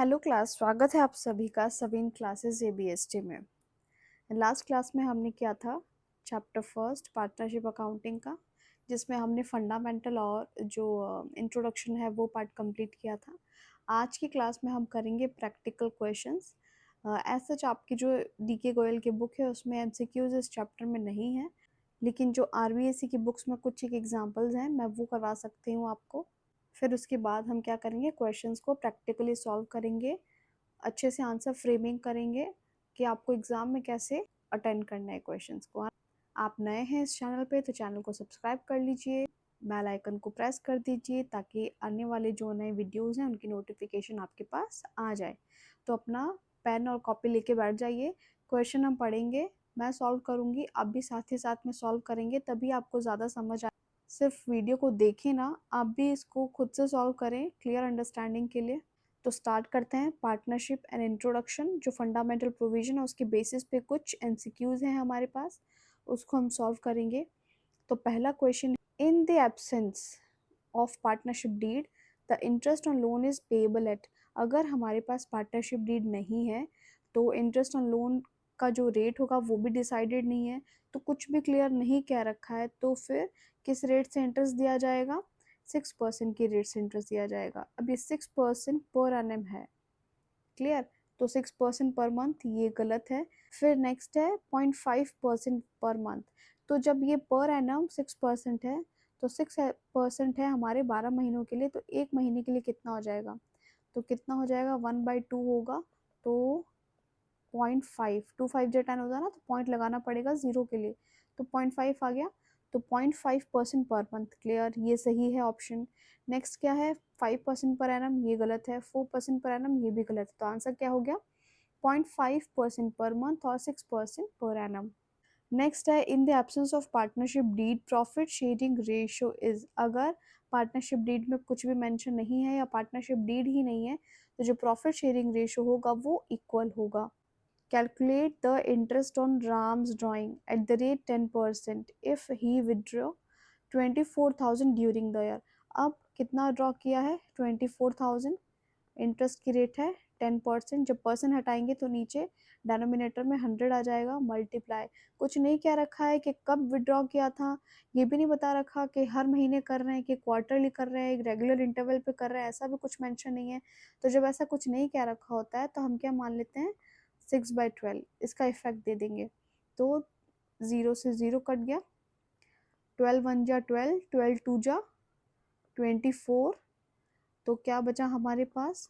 Hello class, स्वागत है आप सभी का सविन क्लासेस एबीएसटी में। लास्ट क्लास में हमने किया था चैप्टर फर्स्ट पार्टनरशिप अकाउंटिंग का, जिसमें हमने फंडामेंटल और जो इंट्रोडक्शन है वो पार्ट कंप्लीट किया था। आज की क्लास में हम करेंगे प्रैक्टिकल क्वेश्चंस। एज सच आपकी जो डीके गोयल की बुक है उसमें एमसीक्यूज इस चैप्टर में नहीं है, लेकिन जो आरबीएससी की बुक्स में कुछ एक एग्जांपल्स हैं मैं वो करवा सकती हूँ आपको। फिर उसके बाद हम क्या करेंगे, क्वेश्चंस को प्रैक्टिकली सॉल्व करेंगे, अच्छे से आंसर फ्रेमिंग करेंगे कि आपको एग्ज़ाम में कैसे अटेंड करना है क्वेश्चंस को। आप नए हैं इस चैनल पे तो चैनल को सब्सक्राइब कर लीजिए, बेल आइकन को प्रेस कर दीजिए ताकि आने वाले जो नए वीडियोस हैं उनकी नोटिफिकेशन आपके पास आ जाए। तो अपना पेन और कॉपी लेके बैठ जाइए, क्वेश्चन हम पढ़ेंगे, मैं सॉल्व करूँगी, आप भी साथ ही साथ में सॉल्व करेंगे, तभी आपको ज़्यादा समझ आए। सिर्फ वीडियो को देखें ना, आप भी इसको खुद से सॉल्व करें क्लियर अंडरस्टैंडिंग के लिए। तो स्टार्ट करते हैं। पार्टनरशिप एंड इंट्रोडक्शन, जो फंडामेंटल प्रोविजन है उसके बेसिस पे कुछ एमसीक्यूज हैं हमारे पास, उसको हम सॉल्व करेंगे। तो पहला question, in the absence of partnership did the interest on loan is payable eight. अगर हमारे पास पार्टनरशिप डीड नहीं है तो इंटरेस्ट ऑन लोन का जो रेट होगा वो भी डिसाइडेड नहीं है, तो कुछ भी क्लियर नहीं कह रखा है, तो फिर किस रेट से इंटरेस्ट दिया जाएगा? 6% की रेट से इंटरेस्ट दिया जाएगा। अब ये 6% पर एनम है, क्लियर? तो 6% पर मंथ ये गलत है। फिर नेक्स्ट है 0.5% पर मंथ। तो जब ये पर एनम 6% है तो 6% है हमारे 12 महीनों के लिए, तो एक महीने के लिए कितना हो जाएगा? तो कितना हो जाएगा? 1/2 होगा, तो 0.5, 2 5 जो 10 होता है ना, तो पॉइंट लगाना पड़ेगा जीरो के लिए, तो 0.5 आ गया। तो 0.5% पर मंथ, क्लियर, ये सही है ऑप्शन। नेक्स्ट क्या है? 5% पर एनम, ये गलत है। 4% पर एनम, ये भी गलत है। तो आंसर क्या हो गया? 0.5% पर मंथ और 6% पर एनम। नेक्स्ट है, in the absence of partnership deed profit sharing ratio is. अगर पार्टनरशिप डीड में कुछ भी मेंशन नहीं है या पार्टनरशिप डीड ही नहीं है तो जो प्रॉफिट शेयरिंग रेशियो होगा वो इक्वल होगा। Calculate the interest on Ram's drawing at the rate 10% if he withdraw 24,000 during the year. अब कितना ड्रॉ किया है? 24,000। इंटरेस्ट की रेट है 10%। जब परसेंट हटाएंगे तो नीचे डेनोमिनेटर में 100 आ जाएगा, मल्टीप्लाई। कुछ नहीं कह रखा है कि कब विड्रॉ किया था, ये भी नहीं बता रखा कि हर महीने कर रहे हैं कि क्वार्टरली कर रहे हैं, एक रेगुलर इंटरवल पे कर रहे हैं, ऐसा भी कुछ मेंशन नहीं है। तो जब ऐसा कुछ नहीं कह रखा होता है तो हम क्या मान लेते हैं? 6/12 इसका इफेक्ट दे देंगे। तो 0 से 0 कट गया, 12 1 जा 12, 12 2 जा 24, तो क्या बचा हमारे पास?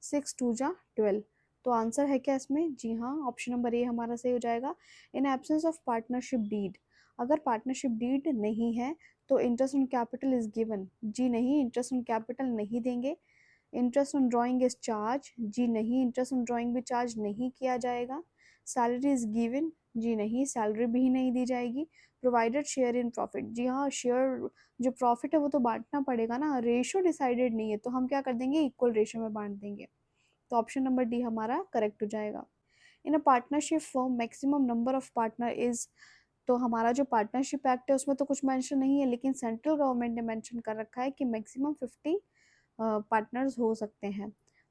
6 2 जा 12। तो आंसर है क्या इसमें? जी हाँ, ऑप्शन नंबर ए हमारा सही हो जाएगा। In absence of partnership deed, अगर पार्टनरशिप डीड नहीं है तो interest on capital is given. जी नहीं, इंटरेस्ट ऑन कैपिटल नहीं देंगे। Interest on drawing is charge. जी नहीं, इंटरेस्ट ऑन ड्राइंग भी चार्ज नहीं किया जाएगा। Salary is given. जी नहीं, सैलरी भी नहीं दी जाएगी। Provided share in profit. जी हाँ, शेयर जो प्रॉफिट है वो तो बांटना पड़ेगा ना, रेशो डिसाइडेड नहीं है, तो हम क्या कर देंगे? इक्वल रेशो में बांट देंगे। तो ऑप्शन नंबर डी हमारा करेक्ट हो जाएगा। In a partnership firm maximum number of partner is. तो हमारा जो पार्टनरशिप एक्ट है उसमें तो कुछ मेंशन नहीं है, लेकिन सेंट्रल गवर्नमेंट ने मेंशन कर रखा है कि मैक्सिमम 50 पार्टनर्स हो सकते हैं।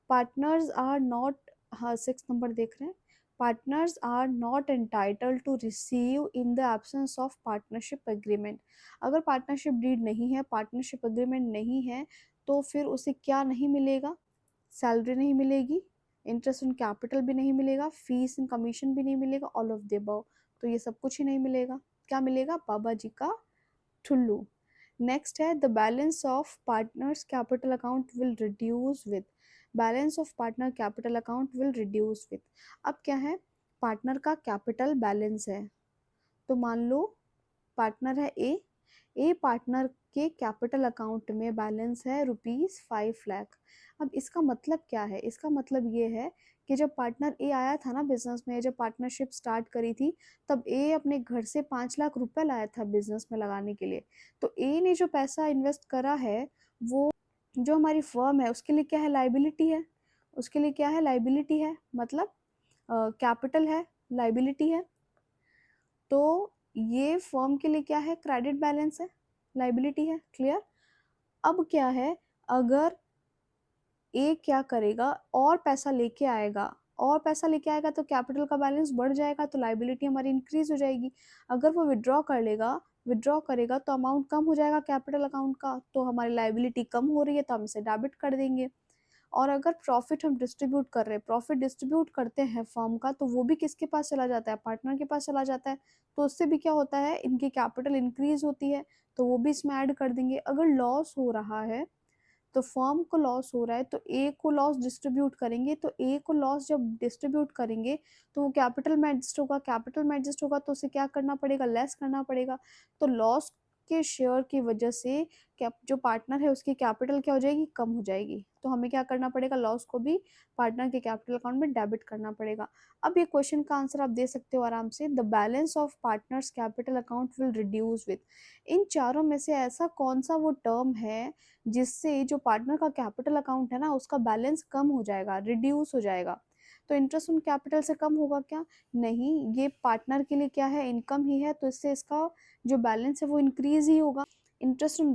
पार्टनर्स आर नॉट, हाँ 6 नंबर देख रहे हैं, partners are not entitled to receive in the absence of partnership agreement. अगर पार्टनरशिप डीड नहीं है, पार्टनरशिप एग्रीमेंट नहीं है, तो फिर उसे क्या नहीं मिलेगा? सैलरी नहीं मिलेगी, इंटरेस्ट ऑन कैपिटल भी नहीं मिलेगा, फीस एंड कमीशन भी नहीं मिलेगा, ऑल ऑफ द अबव। तो ये सब कुछ ही नहीं मिलेगा। क्या मिलेगा? बाबा जी का ठुल्लू। नेक्स्ट है, the balance of partners capital account will reduce with. Balance of partner capital account will reduce with. अब क्या है? पार्टनर का कैपिटल बैलेंस है, तो मान लो पार्टनर है ए पार्टनर के कैपिटल अकाउंट में बैलेंस है ₹5 लाख। अब इसका मतलब क्या है? इसका मतलब ये है कि जब पार्टनर ए आया था ना बिजनेस में, जब पार्टनरशिप स्टार्ट करी थी, तब ए अपने घर से 5 लाख रुपए लाया था बिजनेस में लगाने के लिए। तो ए ने जो पैसा इन्वेस्ट करा है वो जो हमारी फर्म है उसके लिए क्या है? लाइबिलिटी है। उसके लिए क्या है? लाइबिलिटी है, मतलब कैपिटल है, लाइबिलिटी है। तो ये फर्म के लिए क्या है? क्रेडिट बैलेंस है, लाइबिलिटी है, क्लियर। अब क्या है? अगर ए क्या करेगा, और पैसा लेके आएगा, और पैसा लेके आएगा तो कैपिटल का बैलेंस बढ़ जाएगा, तो लायबिलिटी हमारी इंक्रीज हो जाएगी। अगर वो विड्रॉ करेगा तो अमाउंट कम हो जाएगा कैपिटल अकाउंट का, तो हमारी लायबिलिटी कम हो रही है तो हम इसे डेबिट कर देंगे। और अगर प्रॉफिट हम डिस्ट्रीब्यूट कर रहे हैं, प्रॉफिट डिस्ट्रीब्यूट करते हैं फर्म का, तो वो भी किसके पास चला जाता है, पार्टनर के पास चला जाता है। तो उससे भी क्या होता है, इनकी कैपिटल इंक्रीज होती है, तो वो भी इसमें ऐड कर देंगे। अगर लॉस हो रहा है, तो फर्म को लॉस हो रहा है तो ए को लॉस डिस्ट्रीब्यूट करेंगे, तो ए को लॉस जब डिस्ट्रीब्यूट करेंगे तो वो कैपिटल में एडजस्ट होगा, कैपिटल में एडजस्ट होगा तो उसे क्या करना पड़ेगा, लेस करना पड़ेगा। तो लॉस के शेयर की वजह से क्या जो पार्टनर है उसकी कैपिटल क्या हो जाएगी, कम हो जाएगी, तो हमें क्या करना पड़ेगा, लॉस को भी पार्टनर के कैपिटल अकाउंट में डेबिट करना पड़ेगा। अब ये क्वेश्चन का आंसर आप दे सकते हो आराम से, the balance of partners capital account will reduce with. इन चारों में से ऐसा कौन सा वो टर्म है जिससे जो पार्टनर का कैपिटल अकाउंट है ना उसका बैलेंस कम हो जाएगा, रिड्यूस हो जाएगा। तो इंटरेस्ट ऑन कैपिटल से कम होगा क्या, नहीं, ये पार्टनर के लिए क्या है, इनकम ही है, तो इससे इसका जो बैलेंस है वो इंक्रीज ही होगा। इंटरेस्ट ऑन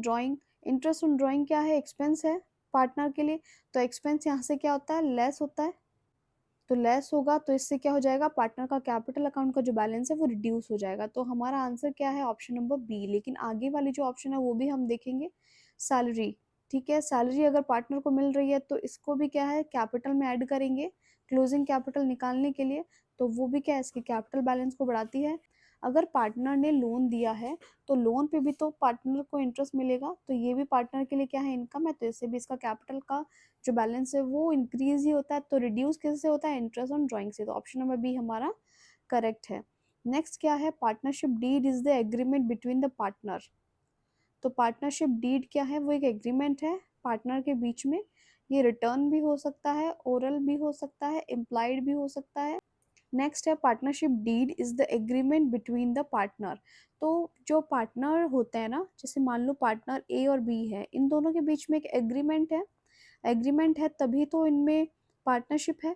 ड्राइंग क्या है, एक्सपेंस है पार्टनर के लिए, तो एक्सपेंस यहाँ से क्या होता है, लेस होता है, तो लेस होगा तो इससे क्या हो जाएगा, पार्टनर का कैपिटल अकाउंट का जो बैलेंस है वो रिड्यूस हो जाएगा। तो हमारा आंसर क्या है, ऑप्शन नंबर बी। लेकिन आगे वाली जो ऑप्शन है वो भी हम देखेंगे, सैलरी। ठीक है, सैलरी अगर पार्टनर को मिल रही है तो इसको भी क्या है, कैपिटल में ऐड करेंगे क्लोजिंग कैपिटल निकालने के लिए, तो वो भी क्या है, इसके कैपिटल बैलेंस को बढ़ाती है। अगर पार्टनर ने लोन दिया है तो लोन पे भी तो पार्टनर को इंटरेस्ट मिलेगा, तो ये भी पार्टनर के लिए क्या है, इनकम है, तो इससे भी इसका कैपिटल का जो बैलेंस है वो इंक्रीज ही होता है। तो रिड्यूस किससे होता है, इंटरेस्ट ऑन ड्राइंग से, तो ऑप्शन नंबर बी हमारा करेक्ट है। नेक्स्ट क्या है, partnership deed is the agreement between the partner. तो पार्टनरशिप डीड क्या है, वो एक एग्रीमेंट है पार्टनर के बीच में, ये रिटर्न भी हो सकता है, ओरल भी हो सकता है, इम्प्लाइड भी हो सकता है। नेक्स्ट है, partnership deed is the agreement between the partner. तो जो पार्टनर होते हैं ना, जैसे मान लो पार्टनर ए और बी है, इन दोनों के बीच में एक एग्रीमेंट है, एग्रीमेंट है तभी तो इनमें पार्टनरशिप है।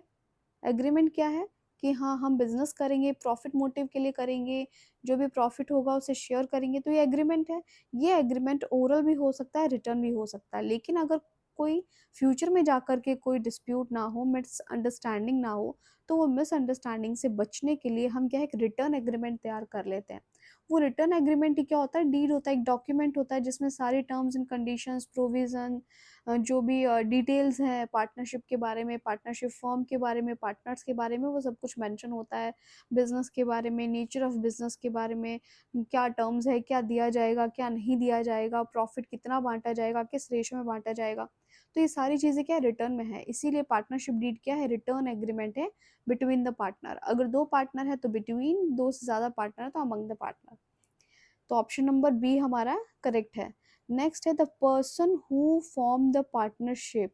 एग्रीमेंट क्या है कि हाँ हम बिजनेस करेंगे, प्रॉफिट मोटिव के लिए करेंगे, जो भी प्रॉफिट होगा उसे शेयर करेंगे, तो ये एग्रीमेंट है। ये एग्रीमेंट ओरल भी हो सकता है, रिटर्न भी हो सकता है, लेकिन अगर कोई फ्यूचर में जाकर के कोई डिस्प्यूट ना हो, मिसअंडरस्टैंडिंग ना हो, तो वो मिसअंडरस्टैंडिंग से बचने के लिए हम क्या है, एक रिटर्न एग्रीमेंट तैयार कर लेते हैं। वो रिटर्न एग्रीमेंट ही क्या होता है, डीड होता है, एक डॉक्यूमेंट होता है जिसमें सारी टर्म्स एंड कंडीशंस, प्रोविजन, जो भी डिटेल्स हैं पार्टनरशिप के बारे में, पार्टनरशिप फर्म के बारे में, पार्टनर्स के बारे में, वो सब कुछ मेंशन होता है। बिजनेस के बारे में, नेचर ऑफ बिजनेस के बारे में, क्या टर्म्स है, क्या दिया जाएगा, क्या नहीं दिया जाएगा, प्रॉफिट कितना बांटा जाएगा, किस रेशो में बांटा जाएगा, तो ये सारी चीज़ें क्या है, रिटर्न में है। इसीलिए पार्टनरशिप डीड क्या है, रिटर्न एग्रीमेंट है बिटवीन द पार्टनर। अगर दो पार्टनर है तो बिटवीन, दो से ज़्यादा पार्टनर है तो अमंग द पार्टनर। तो ऑप्शन नंबर बी हमारा करेक्ट है। नेक्स्ट है, the person who form the partnership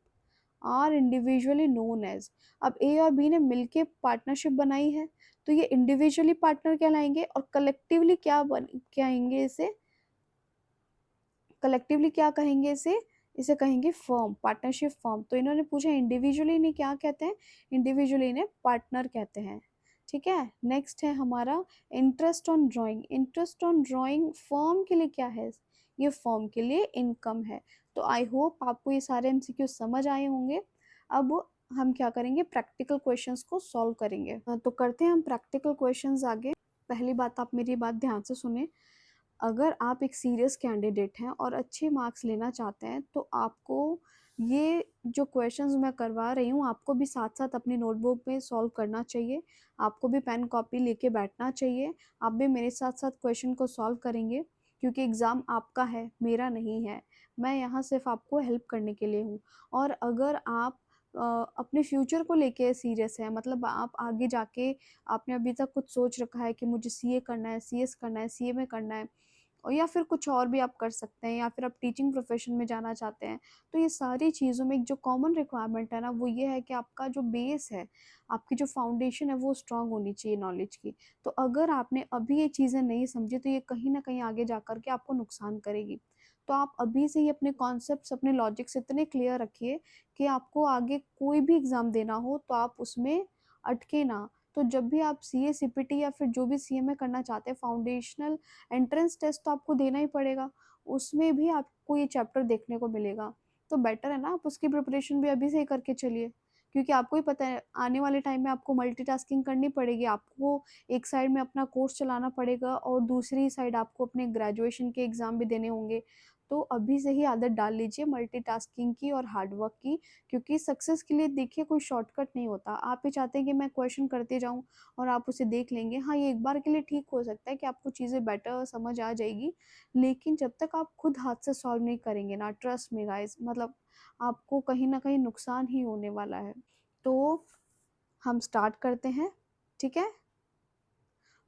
are individually known as. अब ए और बी ने मिलके पार्टनरशिप बनाई है, तो ये इंडिविजुअली पार्टनर कहलाएंगे, और कलेक्टिवली क्या कहेंगे इसे, कलेक्टिवली क्या कहेंगे इसे, इसे कहेंगे फर्म, पार्टनरशिप फर्म। तो इन्होंने पूछा इंडिविजुअली इन्हें क्या कहते हैं, इंडिविजुअली इन्हें पार्टनर कहते हैं। ठीक है, नेक्स्ट है हमारा interest on drawing. Interest on drawing firm के लिए क्या है, ये फर्म के लिए इनकम है। तो आई होप आपको ये सारे एमसीक्यू समझ आए होंगे। अब हम क्या करेंगे, प्रैक्टिकल क्वेश्चंस को सॉल्व करेंगे। तो करते हैं हम प्रैक्टिकल क्वेश्चंस आगे। पहली बात, आप मेरी बात ध्यान से सुने, अगर आप एक सीरियस कैंडिडेट हैं और अच्छे मार्क्स लेना चाहते हैं तो आपको ये जो क्वेश्चंस मैं करवा रही हूँ आपको भी साथ साथ अपनी नोटबुक में सॉल्व करना चाहिए, आपको भी पेन कॉपी लेके बैठना चाहिए, आप भी मेरे साथ साथ क्वेश्चन को सॉल्व करेंगे, क्योंकि एग्ज़ाम आपका है, मेरा नहीं है। मैं यहाँ सिर्फ आपको हेल्प करने के लिए हूँ। और अगर आप अपने फ्यूचर को लेके सीरियस है, मतलब आप आगे जाके, आपने अभी तक कुछ सोच रखा है कि मुझे सीए करना है, सीएस करना है, सीए में करना है, और या फिर कुछ और भी आप कर सकते हैं, या फिर आप टीचिंग प्रोफेशन में जाना चाहते हैं, तो ये सारी चीज़ों में एक जो कॉमन रिक्वायरमेंट है ना, वो ये है कि आपका जो बेस है, आपकी जो फाउंडेशन है वो स्ट्रांग होनी चाहिए नॉलेज की। तो अगर आपने अभी ये चीज़ें नहीं समझी तो ये कहीं ना कहीं आगे जा कर के आपको नुकसान करेगी। तो आप अभी से ही अपने कॉन्सेप्ट्स, अपने लॉजिक्स इतने क्लियर रखिए कि आपको आगे कोई भी एग्ज़ाम देना हो तो आप उसमें अटके ना। तो जब भी आप सीए, सीपीटी या फिर जो भी सीएमए करना चाहते हैं, फाउंडेशनल एंट्रेंस टेस्ट तो आपको देना ही पड़ेगा, उसमें भी आपको ये चैप्टर देखने को मिलेगा। तो बेटर है ना आप उसकी प्रिपरेशन भी अभी से ही करके चलिए, क्योंकि आपको ही पता है आने वाले टाइम में आपको मल्टीटास्किंग करनी पड़ेगी। आपको एक साइड में अपना कोर्स चलाना पड़ेगा और दूसरी साइड आपको अपने ग्रेजुएशन के एग्ज़ाम भी देने होंगे। तो अभी से ही आदत डाल लीजिए मल्टीटास्किंग की और हार्ड वर्क की, क्योंकि सक्सेस के लिए देखिए कोई शॉर्टकट नहीं होता। आप ये चाहते हैं कि मैं क्वेश्चन करते जाऊँ और आप उसे देख लेंगे। हाँ, ये एक बार के लिए ठीक हो सकता है कि आपको चीज़ें बेटर समझ आ जाएगी, लेकिन जब तक आप खुद हाथ से सॉल्व नहीं करेंगे ना, ट्रस्ट मी गाइस, मतलब आपको कहीं न कहीं नुकसान ही होने वाला है। तो हम स्टार्ट करते हैं, ठीक है?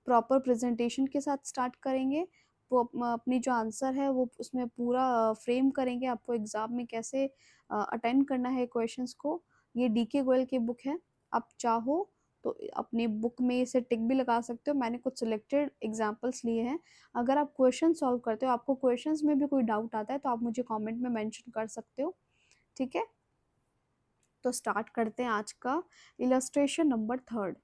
प्रॉपर प्रेजेंटेशन के साथ स्टार्ट करेंगे। वो अपनी जो आंसर है वो उसमें पूरा फ्रेम करेंगे, आपको एग्ज़ाम में कैसे अटेंड करना है क्वेश्चंस को। ये डीके गोयल की बुक है, आप चाहो तो अपनी बुक में इसे टिक भी लगा सकते हो। मैंने कुछ सिलेक्टेड एग्जांपल्स लिए हैं। अगर आप क्वेश्चन सॉल्व करते हो, आपको क्वेश्चंस में भी कोई डाउट आता है, तो आप मुझे कमेंट में मेंशन कर सकते हो, ठीक है? तो स्टार्ट करते हैं आज का illustration number 3।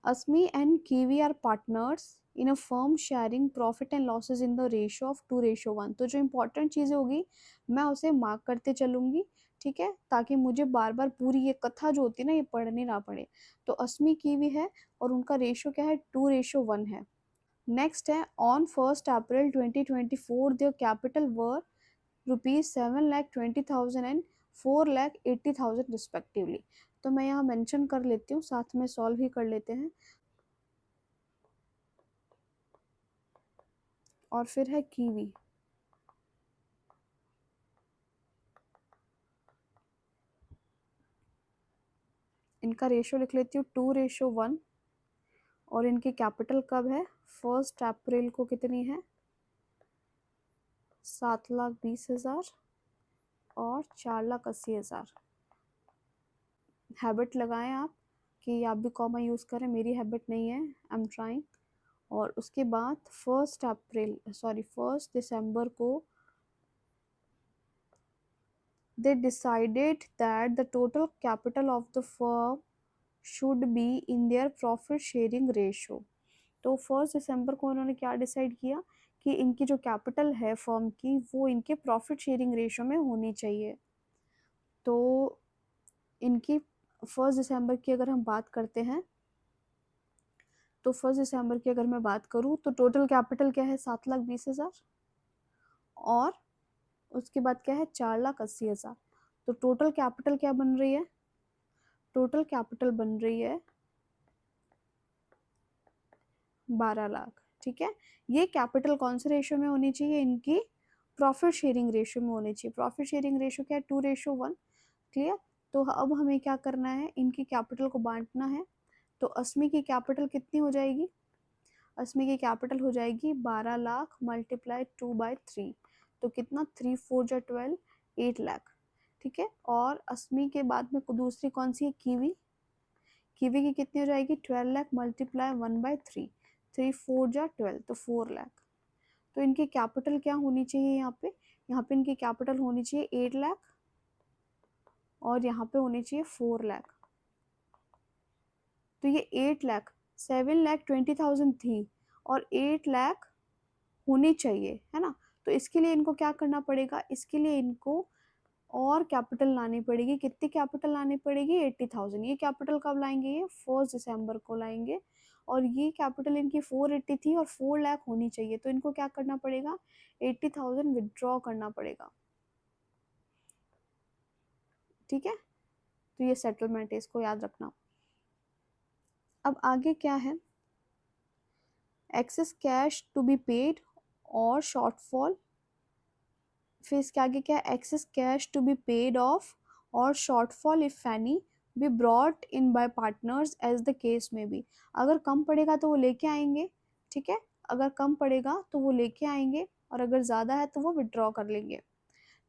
Asmi and Kiwi are partners in a firm sharing profit and losses in the ratio of 2:1। तो जो इम्पोर्टेंट चीज़ें होगी मैं उसे मार्क करते चलूँगी, ठीक है? ताकि मुझे बार बार पूरी ये कथा जो होती है ना ये पढ़नी ना पड़े। तो अस्मी कीवी है और उनका रेशियो क्या है, 2:1 है। नेक्स्ट है, on 1 April 2024 their capital were ₹7,20,000 and 4,80,000 respectively. तो मैं यहाँ मेंशन कर लेती हूँ, साथ में सॉल्व ही कर लेते हैं। और फिर है कीवी, इनका रेशियो लिख लेती हूँ 2:1। और इनकी कैपिटल कब है, 1 अप्रैल को कितनी है, 7,20,000 और 4,80,000। हैबिट लगाएं आप कि आप भी कॉमा यूज़ करें, मेरी हैबिट नहीं है, आई एम ट्राइंग। और उसके बाद 1 दिसंबर को they decided that the total capital of the firm should be in their profit sharing ratio। तो 1 दिसंबर को उन्होंने क्या डिसाइड किया कि इनकी जो कैपिटल है फर्म की वो इनके प्रॉफिट शेयरिंग रेशियो में होनी चाहिए। तो इनकी 1 दिसंबर की अगर हम बात करते हैं, तो 1 दिसंबर की अगर मैं बात करूँ तो टोटल कैपिटल क्या है, 7,20,000 और उसके बाद क्या है, 4,80,000। तो टोटल कैपिटल क्या बन रही है, टोटल कैपिटल बन रही है 12 लाख, ठीक है? ये कैपिटल कौन से रेशियो में होनी चाहिए, इनकी प्रॉफिट शेयरिंग रेशियो में होनी चाहिए। प्रॉफिट शेयरिंग रेशियो क्या है, 2:1। क्लियर? तो अब हमें क्या करना है, इनकी कैपिटल को बांटना है। तो अस्मी की कैपिटल कितनी हो जाएगी, अस्मी की कैपिटल हो जाएगी 12 लाख मल्टीप्लाई 2/3। तो कितना, 3 4 जा 12, 8 लाख, ठीक है? और अस्मी के बाद में दूसरी कौन सी है, कीवी। कीवी की कितनी हो जाएगी, 12 लाख मल्टीप्लाई 1/3, 3 4 जा 12, तो 4 लाख। तो इनकी कैपिटल क्या होनी चाहिए यहाँ पे इनकी कैपिटल होनी चाहिए 8 लाख और यहाँ पे होनी चाहिए 4 लाख। तो ये 8 लाख, 7,20,000 थी और 8 लाख होनी चाहिए, है ना? तो इसके लिए इनको क्या करना पड़ेगा, इसके लिए इनको और कैपिटल लानी पड़ेगी। कितनी कैपिटल लानी पड़ेगी, 80,000। ये कैपिटल कब लाएंगे, ये 1 दिसंबर को लाएंगे। और ये कैपिटल इनकी 480 थी और 4 लाख होनी चाहिए, तो इनको क्या करना पड़ेगा, 80,000 विदड्रॉ करना पड़ेगा, ठीक है? तो ये सेटलमेंट है, इसको याद रखना। अब आगे क्या है, excess cash to be paid और शॉर्टफॉल। फिर इसके आगे क्या है, excess cash to be paid off और shortfall if any be brought in by partners as the case may be. अगर कम पड़ेगा तो वो लेके आएंगे, ठीक है? अगर कम पड़ेगा तो वो लेके आएंगे और अगर ज़्यादा है तो वो विड्रॉ कर लेंगे।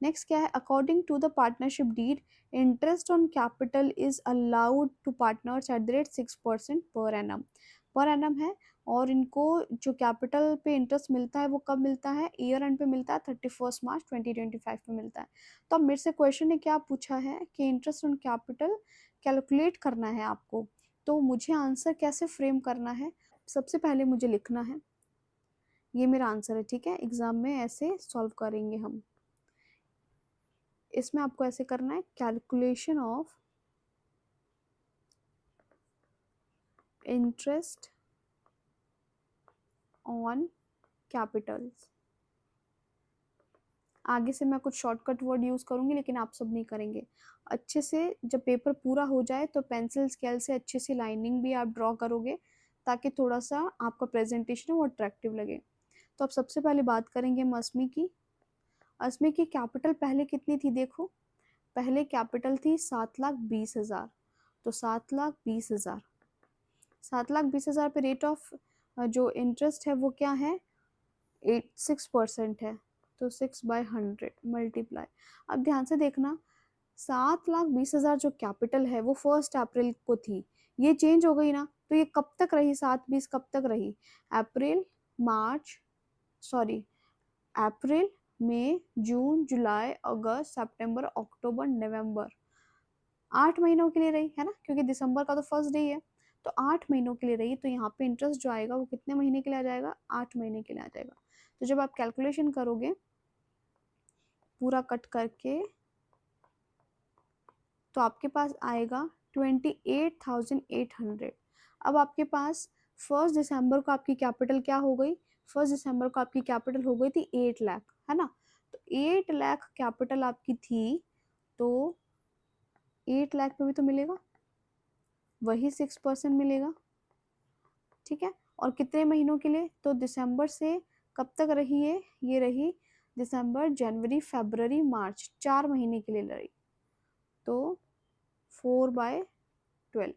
नेक्स्ट क्या है, according to the partnership deed interest on capital is allowed to partners at the rate 6% per annum है। और इनको जो कैपिटल पे इंटरेस्ट मिलता है वो कब मिलता है, ईयर एंड पे मिलता है, 31 मार्च 2025 पे मिलता है। तो अब मेरे से क्वेश्चन ने क्या पूछा है कि इंटरेस्ट ऑन कैपिटल कैलकुलेट करना है आपको, तो मुझे आंसर कैसे फ्रेम करना है, सबसे पहले मुझे लिखना है, ये मेरा आंसर है, ठीक है? एग्जाम में ऐसे सॉल्व करेंगे हम। इसमें आपको ऐसे करना है, calculation of interest on Capitals. आगे से मैं कुछ शॉर्टकट वर्ड यूज़ करूँगी लेकिन आप सब नहीं करेंगे। अच्छे से जब पेपर पूरा हो जाए तो पेंसिल स्केल से अच्छे से लाइनिंग भी आप ड्रॉ करोगे ताकि थोड़ा सा आपका प्रेजेंटेशन है वो अट्रैक्टिव लगे। तो अब सबसे पहले बात करेंगे हम अस्मी की। अस्मी की कैपिटल पहले कितनी थी देखो, पहले कैपिटल थी 7,20,000। तो 7,20,000, 7,20,000 पे रेट ऑफ जो इंटरेस्ट है वो क्या है, 6% है। तो 6/100 मल्टीप्लाई। अब ध्यान से देखना, 7,20,000 जो कैपिटल है वो 1 अप्रैल को थी, ये चेंज हो गई ना, तो ये कब तक रही, 7/20 कब तक रही, अप्रैल मार्च सॉरी अप्रैल मई जून जुलाई अगस्त सितंबर अक्टूबर नवंबर, 8 महीनों के लिए रही है ना, क्योंकि दिसंबर का तो फर्स्ट डे है। तो 8 महीनों के लिए रही, तो यहाँ पे इंटरेस्ट जो आएगा वो कितने महीने के लिए आ जाएगा, 8 महीने के लिए आ जाएगा। तो जब आप कैलकुलेशन करोगे पूरा कट करके तो आपके पास आएगा 28,800। अब आपके पास 1 दिसंबर को आपकी कैपिटल क्या हो गई, 1 दिसंबर को आपकी कैपिटल हो गई थी 8 लाख, है ना। तो 8 लाख कैपिटल आपकी थी, तो 8 लाख पे भी तो मिलेगा वही 6% मिलेगा, ठीक है। और कितने महीनों के लिए, तो दिसंबर से कब तक रही है, ये रही दिसंबर जनवरी फरवरी मार्च, 4 महीने के लिए रही। तो 4/12,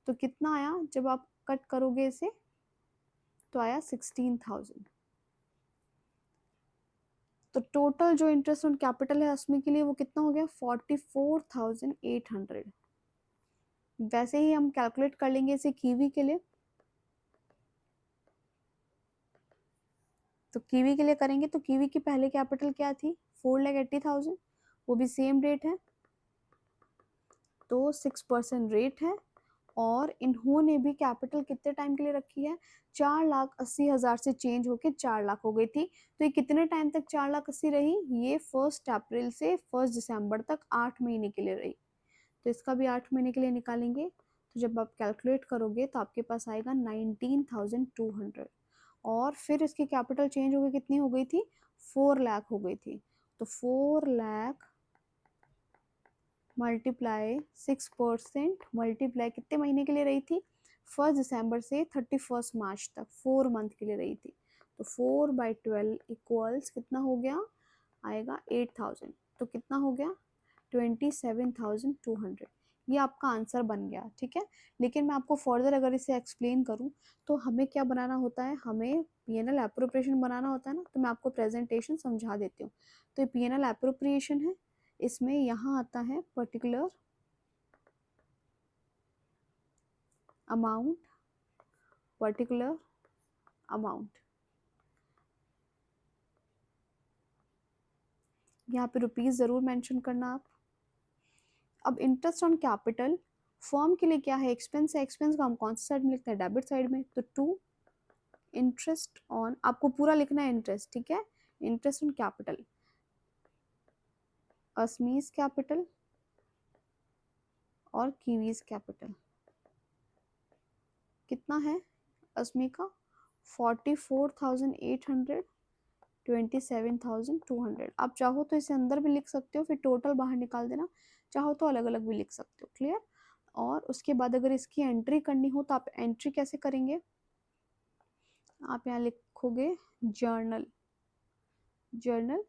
तो कितना आया जब आप कट करोगे इसे, तो आया 16,000। तो टोटल जो इंटरेस्ट ऑन कैपिटल है अस्मी के लिए वो कितना हो गया, 44,800। वैसे ही हम कैलकुलेट कर लेंगे इसे कीवी के लिए। तो कीवी के लिए करेंगे तो कीवी की पहले कैपिटल क्या थी, 4,80,000, वो भी सेम रेट है, तो 6% रेट है। और इन्होंने भी कैपिटल कितने टाइम के लिए रखी है, 4,80,000 से चेंज होके 4 लाख हो गई थी। तो ये कितने टाइम तक 4,80,000 रही, ये 1 अप्रैल से 1 दिसंबर तक 8 महीने के लिए रही। तो इसका भी 8 महीने के लिए निकालेंगे, तो जब आप कैलकुलेट करोगे तो आपके पास आएगा 19,200। और फिर इसकी कैपिटल चेंज हो गई, कितनी हो गई थी, 4 लाख हो गई थी। तो 4 लाख मल्टीप्लाई 6%, मल्टीप्लाई कितने महीने के लिए रही थी, 1 दिसंबर से 31 मार्च तक, 4 मंथ के लिए रही थी। तो 4/12 इक्वल्स कितना हो गया, आएगा 8,000। तो कितना हो गया, 27,200। ये आपका आंसर बन गया, ठीक है। लेकिन मैं आपको फर्दर अगर इसे एक्सप्लेन करूं तो हमें क्या बनाना होता है, हमें पीएनएल एप्रोप्रिएशन बनाना होता है ना। तो मैं आपको प्रेजेंटेशन समझा देती हूँ। तो ये पीएनएल एप्रोप्रिएशन है, इसमें यहाँ आता है पर्टिकुलर अमाउंट, पर्टिकुलर अमाउंट, यहाँ पे रुपीस ज़रूर मेंशन करना आप। अब इंटरेस्ट ऑन कैपिटल फर्म के लिए क्या है, एक्सपेंस है, एक्सपेंस का हम कौन सी साइड में लिखते हैं, डेबिट साइड में। तो टू इंटरेस्ट ऑन, आपको पूरा लिखना है इंटरेस्ट, ठीक है। इंटरेस्ट ऑन कैपिटल, अस्मीज कैपिटल और कीवीज कैपिटल कितना है, अस्मी का 44,800, 27,200। आप चाहो तो इसे अंदर भी लिख सकते हो, फिर टोटल बाहर निकाल देना, चाहो तो अलग अलग भी लिख सकते हो, क्लियर। और उसके बाद अगर इसकी एंट्री करनी हो तो आप एंट्री कैसे करेंगे, आप यहाँ लिखोगे जर्नल, जर्नल,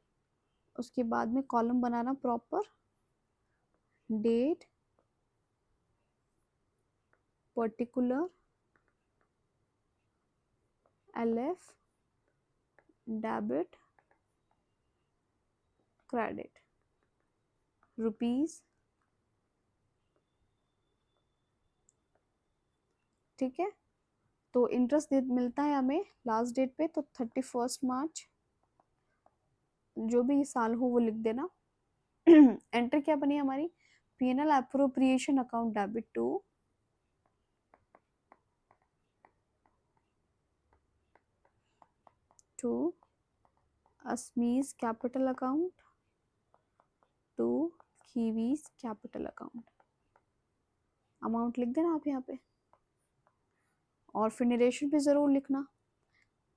उसके बाद में कॉलम बनाना proper, date, particular, LF, debit, credit, rupees, ठीक है। तो इंटरेस्ट मिलता है हमें लास्ट डेट पे, तो 31 मार्च, जो भी साल हो वो लिख देना। एंट्री क्या बनी हमारी, PNL appropriation account debit to Asmi's capital account to Kivi's capital account. Amount लिख देना आप यहाँ पे, और फिर नरेशन पे ज़रूर लिखना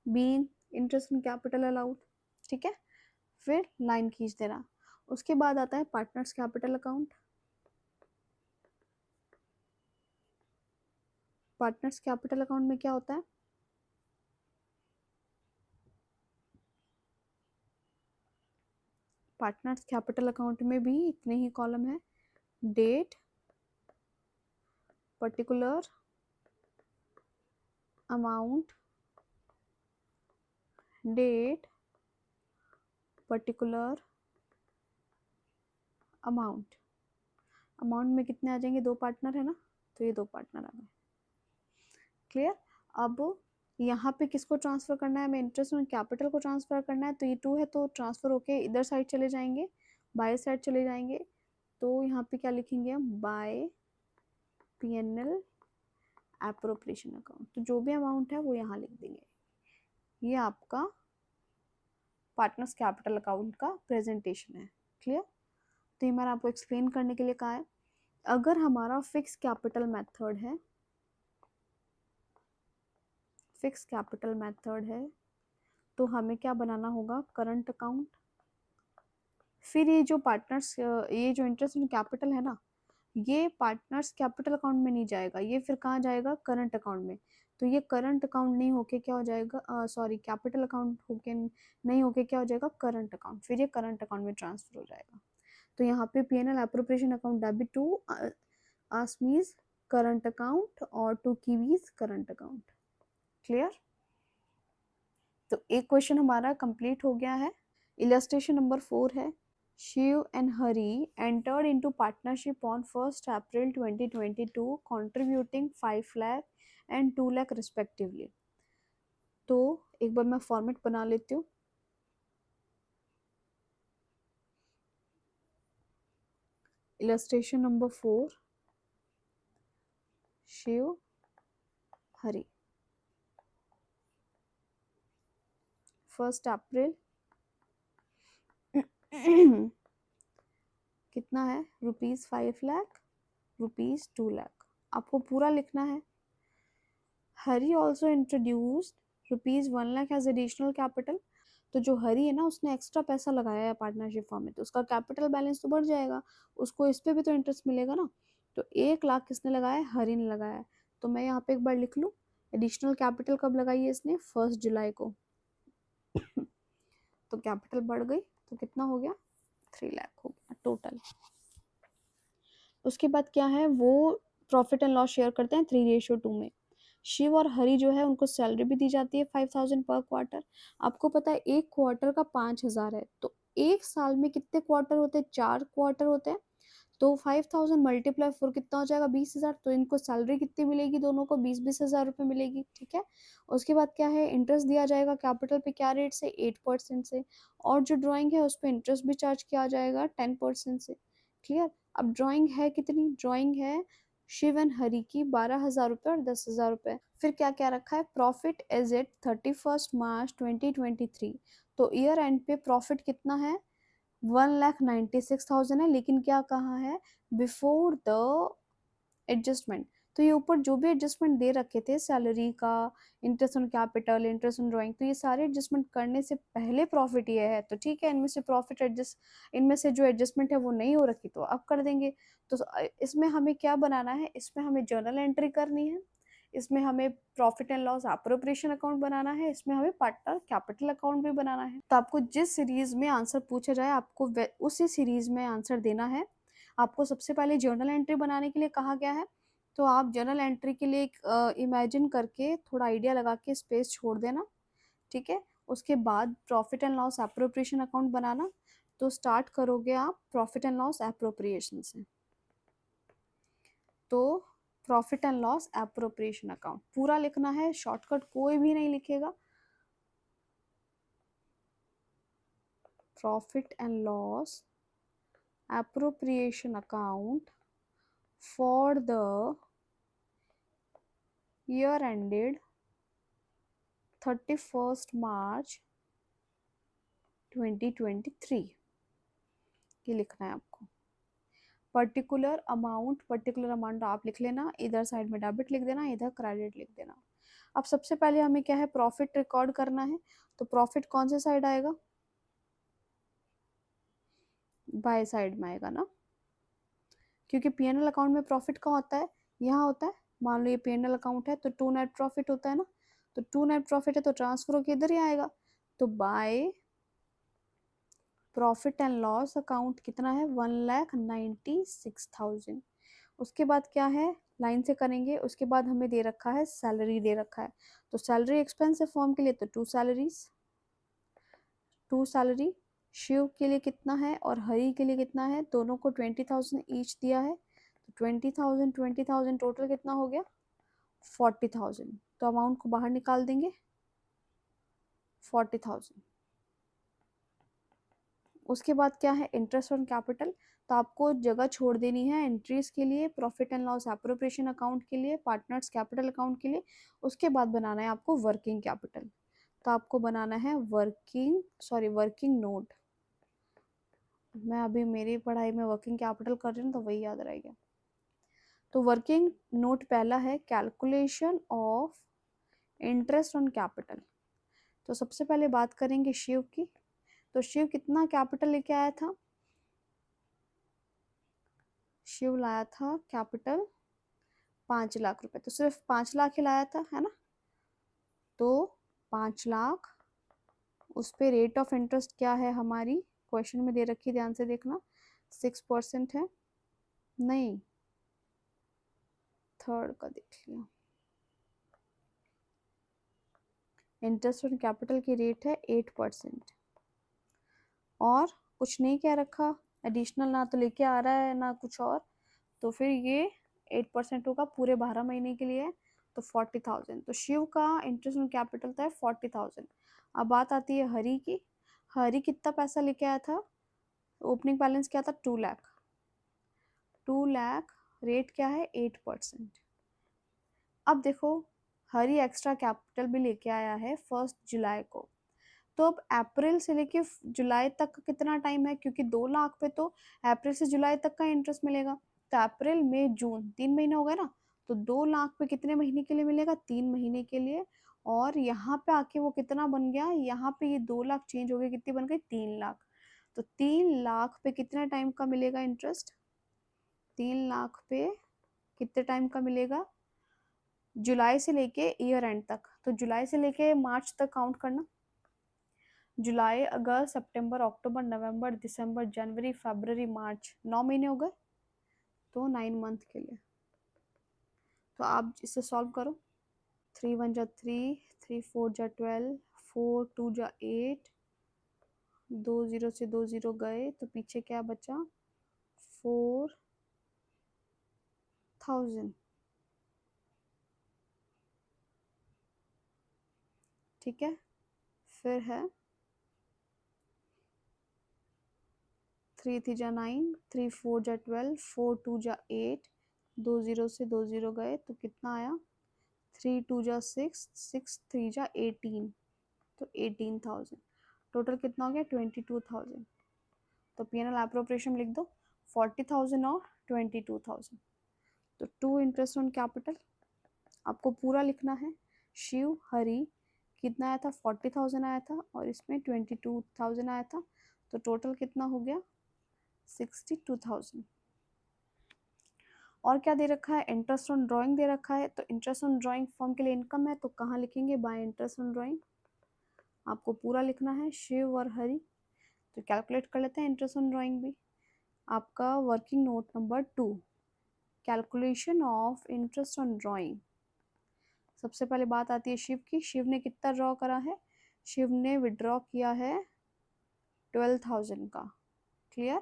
being interest in capital allowed, ठीक है। फिर लाइन खींच देना। उसके बाद आता है partners capital account. Partners capital account में क्या होता है, पार्टनर्स कैपिटल अकाउंट में भी इतने ही कॉलम है, date, particular amount, date, particular amount. Amount में कितने आ जाएंगे, 2 पार्टनर है ना, तो ये 2 पार्टनर आ गए। क्लियर। अब यहाँ पे किसको ट्रांसफर करना है, हमें इंटरेस्ट ऑन कैपिटल को ट्रांसफर करना है, तो ये 2 है तो ट्रांसफर होके इधर साइड चले जाएंगे, बाय साइड चले जाएंगे। तो यहाँ पे क्या लिखेंगे हम, बाय पीएनएल एप्रोप्रिएशन अकाउंट। तो जो भी अमाउंट है वो यहाँ लिख देंगे। ये आपका पार्टनर्स कैपिटल अकाउंट का प्रेजेंटेशन है। क्लियर। तो ये मैंने आपको एक्सप्लेन करने के लिए कहा है। अगर हमारा फिक्स कैपिटल मेथड है, फिक्स कैपिटल मेथड है, तो हमें क्या बनाना होगा, करंट अकाउंट। फिर ये जो पार्टनर्स, ये जो इंटरेस्ट इन कैपिटल है ना, ये पार्टनर्स कैपिटल अकाउंट में नहीं जाएगा, ये फिर कहाँ जाएगा, करंट अकाउंट में। तो ये करंट अकाउंट नहीं होके क्या हो जाएगा, सॉरी कैपिटल अकाउंट होके नहीं होके क्या हो जाएगा, करंट अकाउंट। फिर ये करंट अकाउंट में ट्रांसफर हो जाएगा। तो यहाँ पे PNL appropriation account debit to Asmi's current account और to Kivi's current account. Clear. तो एक क्वेश्चन हमारा कंप्लीट हो गया है। इलस्ट्रेशन नंबर 4 है, Shiv and Hari entered into partnership on 1 April 2022 contributing 5 lakh and 2 lakh respectively. तो एक बार मैं फॉर्मेट बना लेती हूँ। Illustration number 4, Shiv Hari, 1 April कितना है, ₹5 लाख, ₹2 लाख। आपको पूरा लिखना है। Hari also introduced ₹1 lakh as additional capital. तो जो हरी है ना, उसने एक्स्ट्रा पैसा लगाया है पार्टनरशिप फॉर्म में, तो उसका कैपिटल बैलेंस तो बढ़ जाएगा, उसको इस पे भी तो इंटरेस्ट मिलेगा ना। तो 1 लाख किसने लगाया है, हरी ने लगाया है। तो मैं यहाँ पे एक बार लिख लूँ, एडिशनल कैपिटल कब लगाई है इसने, 1 जुलाई को। तो कैपिटल बढ़ गई, तो कितना हो गया, 3 लाख हो गया टोटल। उसके बाद क्या है, वो प्रॉफिट एंड लॉस शेयर करते हैं 3:2 में। शिव और हरी जो है उनको सैलरी भी दी जाती है 5000 पर क्वार्टर। आपको पता है एक क्वार्टर का 5000 है, तो एक साल में कितने क्वार्टर होते हैं, 4 क्वार्टर होते हैं। तो 5000 मल्टीप्लाई 4 कितना हो जाएगा, 20,000। तो इनको सैलरी कितनी मिलेगी, दोनों को 20,000 रुपये मिलेगी, ठीक है। उसके बाद क्या है, इंटरेस्ट दिया जाएगा कैपिटल पे, क्या रेट से, 8% से। और जो ड्राइंग है उस पर इंटरेस्ट भी चार्ज किया जाएगा 10% से। क्लियर। अब ड्राइंग है कितनी, ड्राइंग है शिव एंड हरी की 12,000 रुपये और 10,000 रुपये। फिर क्या क्या रखा है, प्रॉफिट एज एट 31 मार्च 2023। तो ईयर एंड पे प्रॉफिट कितना है, 1,96,000 है, लेकिन क्या कहा है, बिफोर द एडजस्टमेंट। तो ये ऊपर जो भी एडजस्टमेंट दे रखे थे, सैलरी का, interest on capital, interest on drawing, तो ये सारे एडजस्टमेंट करने से पहले प्रॉफिट ये है, तो ठीक है, इनमें से प्रॉफिट एडजस्ट, इनमें से जो एडजस्टमेंट है वो नहीं हो रखी तो अब कर देंगे। तो इसमें हमें क्या बनाना है, इसमें हमें जर्नल एंट्री करनी है, इसमें हमें profit and loss appropriation account बनाना है, इसमें हमें पार्टनर कैपिटल अकाउंट भी बनाना है। तो आपको जिस सीरीज में आंसर पूछा जाए, आपको उसी सीरीज में आंसर देना है। आपको सबसे पहले जर्नल एंट्री बनाने के लिए कहा गया है, तो आप जर्नल एंट्री के लिए इमेजिन करके थोड़ा आइडिया लगा के स्पेस छोड़ देना, ठीक है। उसके बाद profit and loss appropriation account बनाना। तो स्टार्ट करोगे आप प्रॉफिट एंड लॉस एप्रोप्रिएशन से। तो profit and loss appropriation account पूरा लिखना है, शॉर्टकट कोई भी नहीं लिखेगा। Profit and loss appropriation account for the year ended 31st March 2023। ये लिखना है आपको। पर्टिकुलर अमाउंट आप लिख लेना, इधर साइड में डेबिट लिख देना, इधर क्रेडिट लिख देना। अब सबसे पहले हमें क्या है, प्रॉफिट रिकॉर्ड करना है। तो प्रॉफिट कौन से साइड आएगा, बाय साइड में आएगा ना, क्योंकि पीएनएल अकाउंट में प्रॉफिट कहाँ होता है, यहाँ होता है। मान लो ये पीएनएल अकाउंट है तो टू नेट प्रॉफिट होता है ना, तो टू नेट प्रॉफिट है तो ट्रांसफर होकर इधर ही आएगा। तो by profit and loss account कितना है, 1,96,000। उसके बाद क्या है, लाइन से करेंगे। उसके बाद हमें दे रखा है सैलरी दे रखा है, तो सैलरी एक्सपेंस है फॉर्म के लिए, तो टू सैलरी। शिव के लिए कितना है और हरी के लिए कितना है, दोनों को 20,000 ईच दिया है। तो 20,000 टोटल कितना हो गया, 40,000। तो अमाउंट को बाहर निकाल देंगे, 40,000। उसके बाद क्या है, इंटरेस्ट ऑन कैपिटल। तो आपको जगह छोड़ देनी है एंट्रीज के लिए, profit and loss appropriation account के लिए, पार्टनर्स कैपिटल अकाउंट के लिए। उसके बाद बनाना है आपको वर्किंग कैपिटल। तो आपको बनाना है वर्किंग नोट। मैं अभी मेरी पढ़ाई में वर्किंग कैपिटल कर रही हूँ तो वही याद रहेगा। तो वर्किंग नोट पहला है calculation of interest on capital. तो सबसे पहले बात करेंगे शिव की। तो शिव कितना कैपिटल लेके आया था, शिव लाया था कैपिटल 5 लाख रुपए। तो सिर्फ 5 लाख ही लाया था, है ना। तो 5 लाख, उस पे रेट ऑफ इंटरेस्ट क्या है हमारी, क्वेश्चन में दे रखी, ध्यान से देखना, 6% है। नहीं, थर्ड का देख लिया। इंटरेस्ट ऑन कैपिटल की रेट है 8%। और कुछ नहीं क्या रखा एडिशनल, ना तो लेके आ रहा है ना कुछ और। तो फिर ये 8% होगा, पूरे 12 महीने के लिए, तो 40,000। तो शिव का इंटरेस्ट ऑन कैपिटल था 40,000। अब बात आती है हरी की। हरी कितना पैसा लेके आया था, ओपनिंग बैलेंस क्या था, 2 लाख। 2 लाख, रेट क्या है, 8%। अब देखो, हरी एक्स्ट्रा कैपिटल भी लेके आया है 1 जुलाई को। तो अब अप्रैल से लेके जुलाई तक का कितना टाइम है, क्योंकि 2 लाख पे तो अप्रैल से जुलाई तक का इंटरेस्ट मिलेगा। तो अप्रैल मई जून 3 महीने हो गए ना। तो 2 लाख पे कितने महीने के लिए मिलेगा, 3 महीने के लिए। और यहाँ पे आके वो कितना बन गया, यहाँ पे ये 2 लाख चेंज हो गए, कितनी बन गई, 3 लाख। तो 3 लाख पे कितने टाइम का मिलेगा इंटरेस्ट, 3 लाख पे कितने टाइम का मिलेगा, जुलाई से लेके ईयर एंड तक। तो जुलाई से लेके मार्च तक काउंट करना, जुलाई अगस्त सितंबर अक्टूबर नवंबर दिसंबर जनवरी फरवरी मार्च, 9 महीने हो गए। तो 9 मंथ के लिए। तो आप इसे सॉल्व करो। 3 1 जा 3, 3 4 जा 12, 4 2 जा 8, 2 0 से 2 0 गए, तो पीछे क्या बचा, 4,000। ठीक है, फिर है 3 3 जा 9, 3 4 जा 12, 4 2 जा 8, 2 0 से 2 0 गए, तो कितना आया, 3 2 जा 6, 6 3 जा 18, तो 18,000। टोटल कितना हो गया, 22,000। तो पीएनएल एप्रोप्रिएशन लिख दो, 40,000 और 22,000। तो टू इंटरेस्ट ऑन कैपिटल आपको पूरा लिखना है। शिव हरी कितना आया था, 40,000 आया था, और इसमें 22,000 आया था। तो टोटल कितना हो गया, 62,000। और क्या दे रखा है, इंटरेस्ट ऑन ड्राइंग दे रखा है। तो इंटरेस्ट ऑन ड्राइंग फॉर्म के लिए इनकम है, तो कहाँ लिखेंगे, बाय इंटरेस्ट ऑन ड्राइंग। आपको पूरा लिखना है, शिव और हरी। तो कैलकुलेट कर लेते हैं इंटरेस्ट ऑन ड्राइंग भी। आपका working note number 2, calculation of interest on drawing. सबसे पहले बात आती है शिव की। शिव ने कितना ड्रॉ करा है, शिव ने विड्रॉ किया है 12,000 का। क्लियर।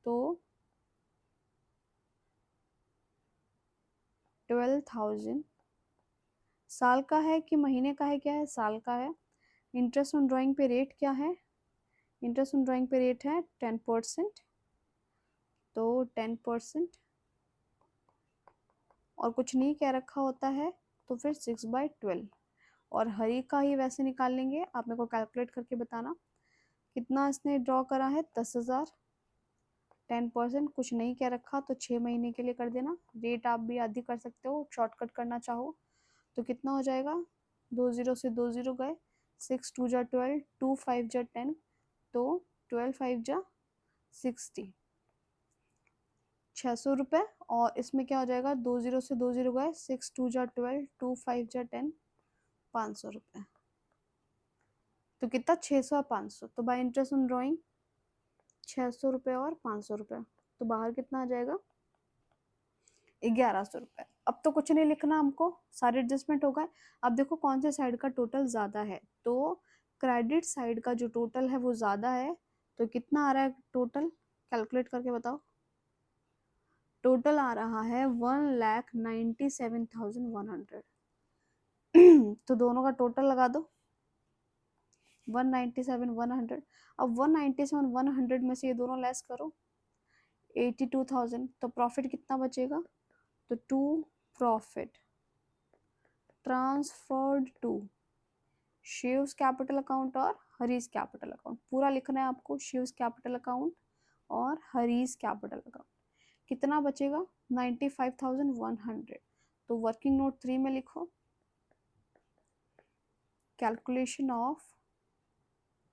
तो 12,000 साल का है कि महीने का है, क्या है, साल का है। इंटरेस्ट ऑन ड्राइंग पे रेट क्या है, इंटरेस्ट ऑन ड्राइंग पे रेट है 10%। तो 10%, और कुछ नहीं क्या रखा होता है, तो फिर 6/12। और हरी का ही वैसे निकाल लेंगे, आप मेरे को कैलकुलेट करके बताना कितना इसने ड्रॉ करा है, 10,000। 10% कुछ नहीं क्या रखा तो 6 महीने के लिए कर देना। रेट आप भी आधी कर सकते हो, शॉर्टकट करना चाहो तो कितना हो जाएगा, 2 जीरो से 2 जीरो गए, 6 2 जा 12, 2 5 जा 10, तो 12 5 जा 60, 600 रुपये। और इसमें क्या हो जाएगा, 2 जीरो से 2 जीरो गए, 6 2 जा 12, 2 5 जा 10, 500 रुपये। तो कितना, 600 और 500, तो बाय इंटरेस्ट ऑन ड्रॉइंग 600 रुपये और 500 रुपये, तो बाहर कितना आ जाएगा, 1100 रुपये। अब तो कुछ नहीं लिखना हमको, सारे एडजस्टमेंट हो गए। अब देखो कौन से साइड का टोटल ज़्यादा है, तो क्रेडिट साइड का जो टोटल है वो ज़्यादा है। तो कितना आ रहा है टोटल, कैलकुलेट करके बताओ। टोटल आ रहा है 1,97,100। तो दोनों का टोटल लगा दो, 197,100। अब 197,100 में से ये दोनों लेस करो, 82,000, तो प्रॉफिट कितना बचेगा, तो to profit transferred to Shiv's capital account और हरीज कैपिटल अकाउंट। पूरा लिखना है आपको, शिव्स कैपिटल अकाउंट और हरीज कैपिटल अकाउंट। कितना बचेगा, 95,100। तो वर्किंग नोट 3 में लिखो, calculation of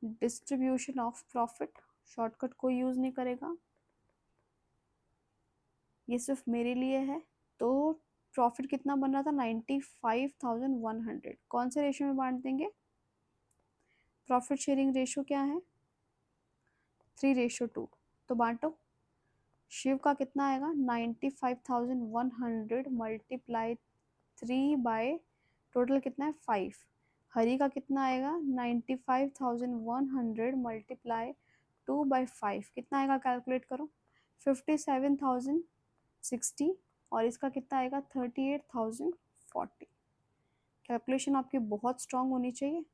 distribution of profit, shortcut कोई यूज नहीं करेगा, ये सिर्फ मेरे लिए है। तो प्रॉफिट कितना बन रहा था, 95,100। कौन से रेशियो में बांट देंगे, प्रॉफिट शेयरिंग रेशियो क्या है, 3:2। तो बांटो, शिव का कितना आएगा, 95,100 मल्टीप्लाई 3 बाय टोटल कितना है 5। हरी का कितना आएगा, 95,100 मल्टीप्लाई 2 बाई 5, कितना आएगा कैलकुलेट करो, 57,060। और इसका कितना आएगा, 38,040। कैलकुलेशन आपकी बहुत स्ट्रांग होनी चाहिए।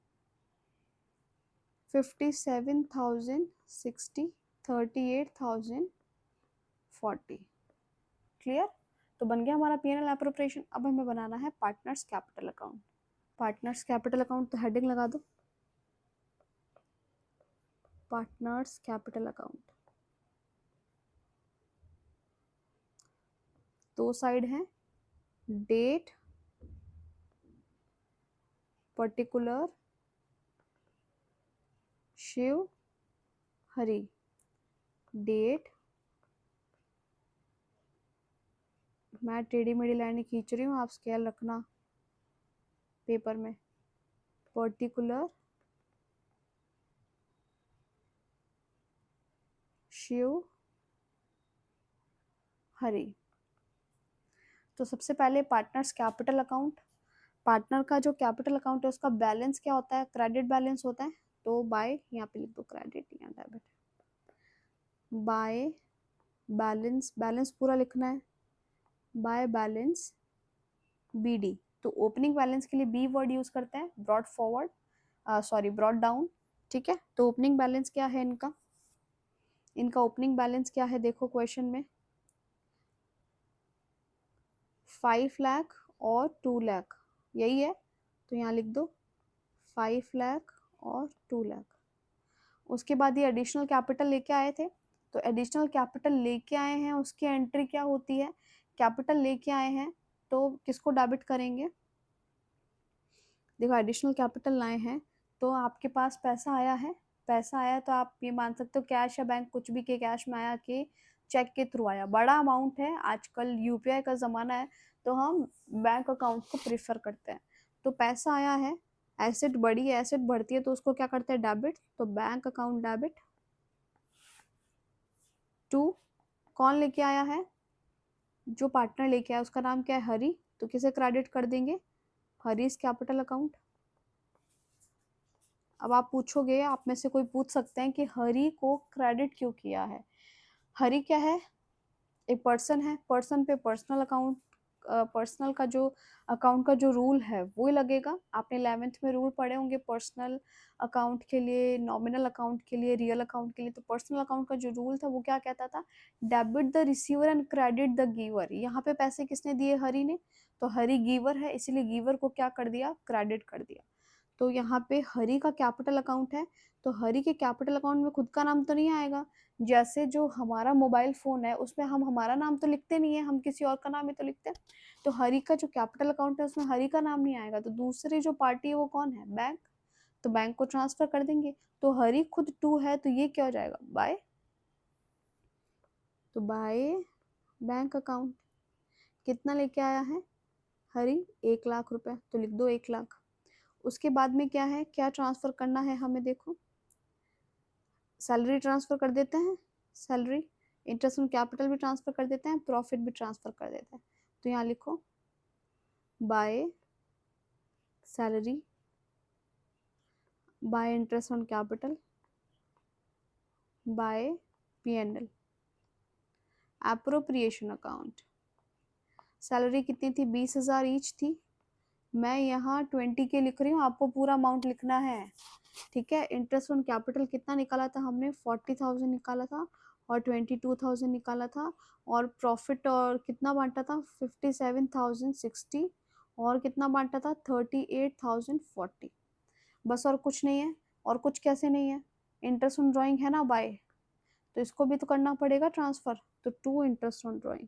57,060, 38,040, क्लियर। तो बन गया हमारा P&L एप्रोप्रिएशन। अब हमें बनाना है partners capital account. Partners capital account, तो हेडिंग लगा दो, पार्टनर्स कैपिटल अकाउंट। दो साइड हैं, डेट, पर्टिकुलर, शिव, हरी। डेट, मैं टेढ़ी मेढ़ी लाइनें खींच रही हूँ, आप स्केल रखना पेपर में। पर्टिकुलर, शिव, हरी। तो सबसे पहले पार्टनर्स कैपिटल अकाउंट। पार्टनर का जो कैपिटल अकाउंट है उसका बैलेंस क्या होता है, क्रेडिट बैलेंस होता है। तो बाय, यहाँ पे लिख दो क्रेडिट या डेबिट, बाय बैलेंस, बैलेंस पूरा लिखना है, बाय बैलेंस BD। तो ओपनिंग बैलेंस के लिए बी वर्ड यूज करते हैं, brought forward, sorry brought down, ठीक है। तो ओपनिंग बैलेंस क्या है इनका, इनका ओपनिंग बैलेंस क्या है, देखो क्वेश्चन में 5 लाख और 2 लाख, यही है। तो यहाँ लिख दो 5 लाख और 2 लाख। उसके बाद ये एडिशनल कैपिटल लेके आए थे, तो एडिशनल कैपिटल लेके आए हैं, उसकी एंट्री क्या होती है, कैपिटल लेके आए हैं तो किसको डेबिट करेंगे। देखो एडिशनल कैपिटल लाए हैं तो आपके पास पैसा आया है, पैसा आया तो आप ये मान सकते हो कैश या बैंक कुछ भी के कैश में आया कि चेक के थ्रू आया। बड़ा अमाउंट है, आजकल UPI का ज़माना है तो हम बैंक अकाउंट को प्रेफर करते हैं। तो पैसा आया है, एसेट बढ़ी है, एसेट बढ़ती है तो उसको क्या करते हैं, डेबिट। तो बैंक अकाउंट डेबिट टू, कौन लेके आया है, जो पार्टनर लेके आया उसका नाम क्या है, हरी, तो किसे क्रेडिट कर देंगे, हरीज कैपिटल अकाउंट। अब आप पूछोगे, आप में से कोई पूछ सकते हैं कि हरी को क्रेडिट क्यों किया है। हरी क्या है, एक पर्सन है, पर्सन पे पर्सनल अकाउंट, पर्सनल का जो अकाउंट का जो रूल है वो ही लगेगा। आपने 11th में रूल पढ़े होंगे पर्सनल अकाउंट के लिए, नॉमिनल अकाउंट के लिए, रियल अकाउंट के लिए। तो पर्सनल अकाउंट का जो रूल था वो क्या कहता था, debit the receiver and credit the giver. यहाँ पे पैसे किसने दिए, हरी ने, तो हरी गिवर है, इसीलिए गिवर को क्या कर दिया, क्रेडिट कर दिया। तो यहाँ पे हरि का कैपिटल अकाउंट है, तो हरि के कैपिटल अकाउंट में खुद का नाम तो नहीं आएगा। जैसे जो हमारा मोबाइल फ़ोन है उसमें हम हमारा नाम तो लिखते नहीं है, हम किसी और का नाम ही तो लिखते हैं। तो हरि का जो कैपिटल अकाउंट है उसमें हरि का नाम नहीं आएगा, तो दूसरी जो पार्टी है वो कौन है? बैंक। तो बैंक को ट्रांसफ़र कर देंगे। तो हरि खुद टू है, तो ये क्या हो जाएगा? बाय। तो बाय बैंक अकाउंट। कितना लेके आया है हरि? 1,00,000 रुपए, तो लिख दो 1,00,000। उसके बाद में क्या है, क्या ट्रांसफ़र करना है हमें? देखो, सैलरी ट्रांसफ़र कर देते हैं, सैलरी, इंटरेस्ट ऑन कैपिटल भी ट्रांसफ़र कर देते हैं, प्रॉफिट भी ट्रांसफ़र कर देते हैं। तो यहाँ लिखो by salary, by interest on capital, by P&L। Appropriation account, salary कितनी थी? 20,000 ईच थी। मैं यहाँ 20 के लिख रही हूँ, आपको पूरा अमाउंट लिखना है, ठीक है। इंटरेस्ट ऑन कैपिटल कितना निकाला था हमने? 40,000 निकाला था और 22,000 निकाला था। और प्रॉफिट और कितना बांटा था? 57,060। और कितना बांटा था? 38,040। बस, और कुछ नहीं है। और कुछ कैसे नहीं है? इंटरेस्ट ऑन ड्राइंग है ना बाय, तो इसको भी तो करना पड़ेगा ट्रांसफ़र। तो टू इंटरेस्ट ऑन ड्राइंग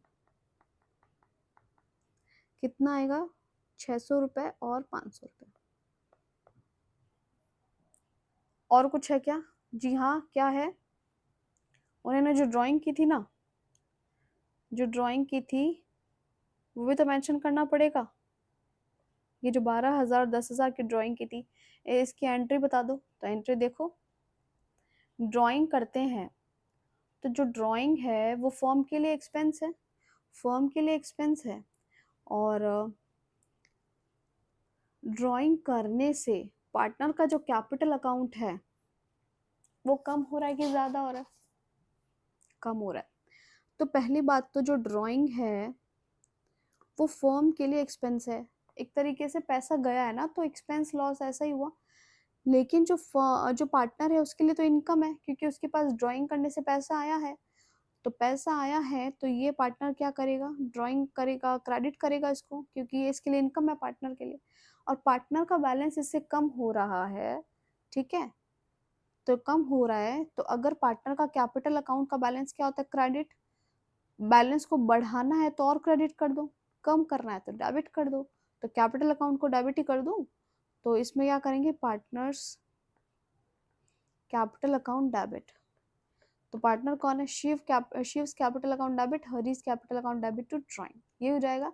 कितना आएगा? 600 रुपये और 500 रुपये। और कुछ है क्या? जी हाँ, क्या है? उन्होंने जो ड्राइंग की थी ना, जो ड्राइंग की थी वो भी तो मेंशन करना पड़ेगा। ये जो 12,000 10,000 की ड्राइंग की थी, इसकी एंट्री बता दो। तो एंट्री देखो, ड्राइंग करते हैं तो जो ड्राइंग है वो फर्म के लिए एक्सपेंस है, फर्म के लिए एक्सपेंस है। और ड्राइंग करने से पार्टनर का जो कैपिटल अकाउंट है वो कम हो रहा है कि ज़्यादा हो रहा है? कम हो रहा है। तो पहली बात तो जो ड्राइंग है वो फर्म के लिए एक्सपेंस है, एक तरीके से पैसा गया है ना, तो एक्सपेंस लॉस ऐसा ही हुआ। लेकिन जो पार्टनर है उसके लिए तो इनकम है, क्योंकि उसके पास ड्राइंग करने से पैसा आया है। तो पैसा आया है तो ये पार्टनर क्या करेगा? ड्राइंग करेगा, क्रेडिट करेगा इसको, क्योंकि ये इसके लिए इनकम है पार्टनर के लिए। और पार्टनर का बैलेंस इससे कम हो रहा है, ठीक है। तो कम हो रहा है, तो अगर पार्टनर का कैपिटल अकाउंट का बैलेंस क्या होता है? क्रेडिट। बैलेंस को बढ़ाना है तो और क्रेडिट कर दो, कम करना है तो डेबिट कर दो। तो कैपिटल अकाउंट को डेबिट ही कर दूं, तो इसमें क्या करेंगे? Partners capital account debit. तो पार्टनर कौन है? Shiv's capital account debit, Hari's capital account debit to drawing, ये हो जाएगा।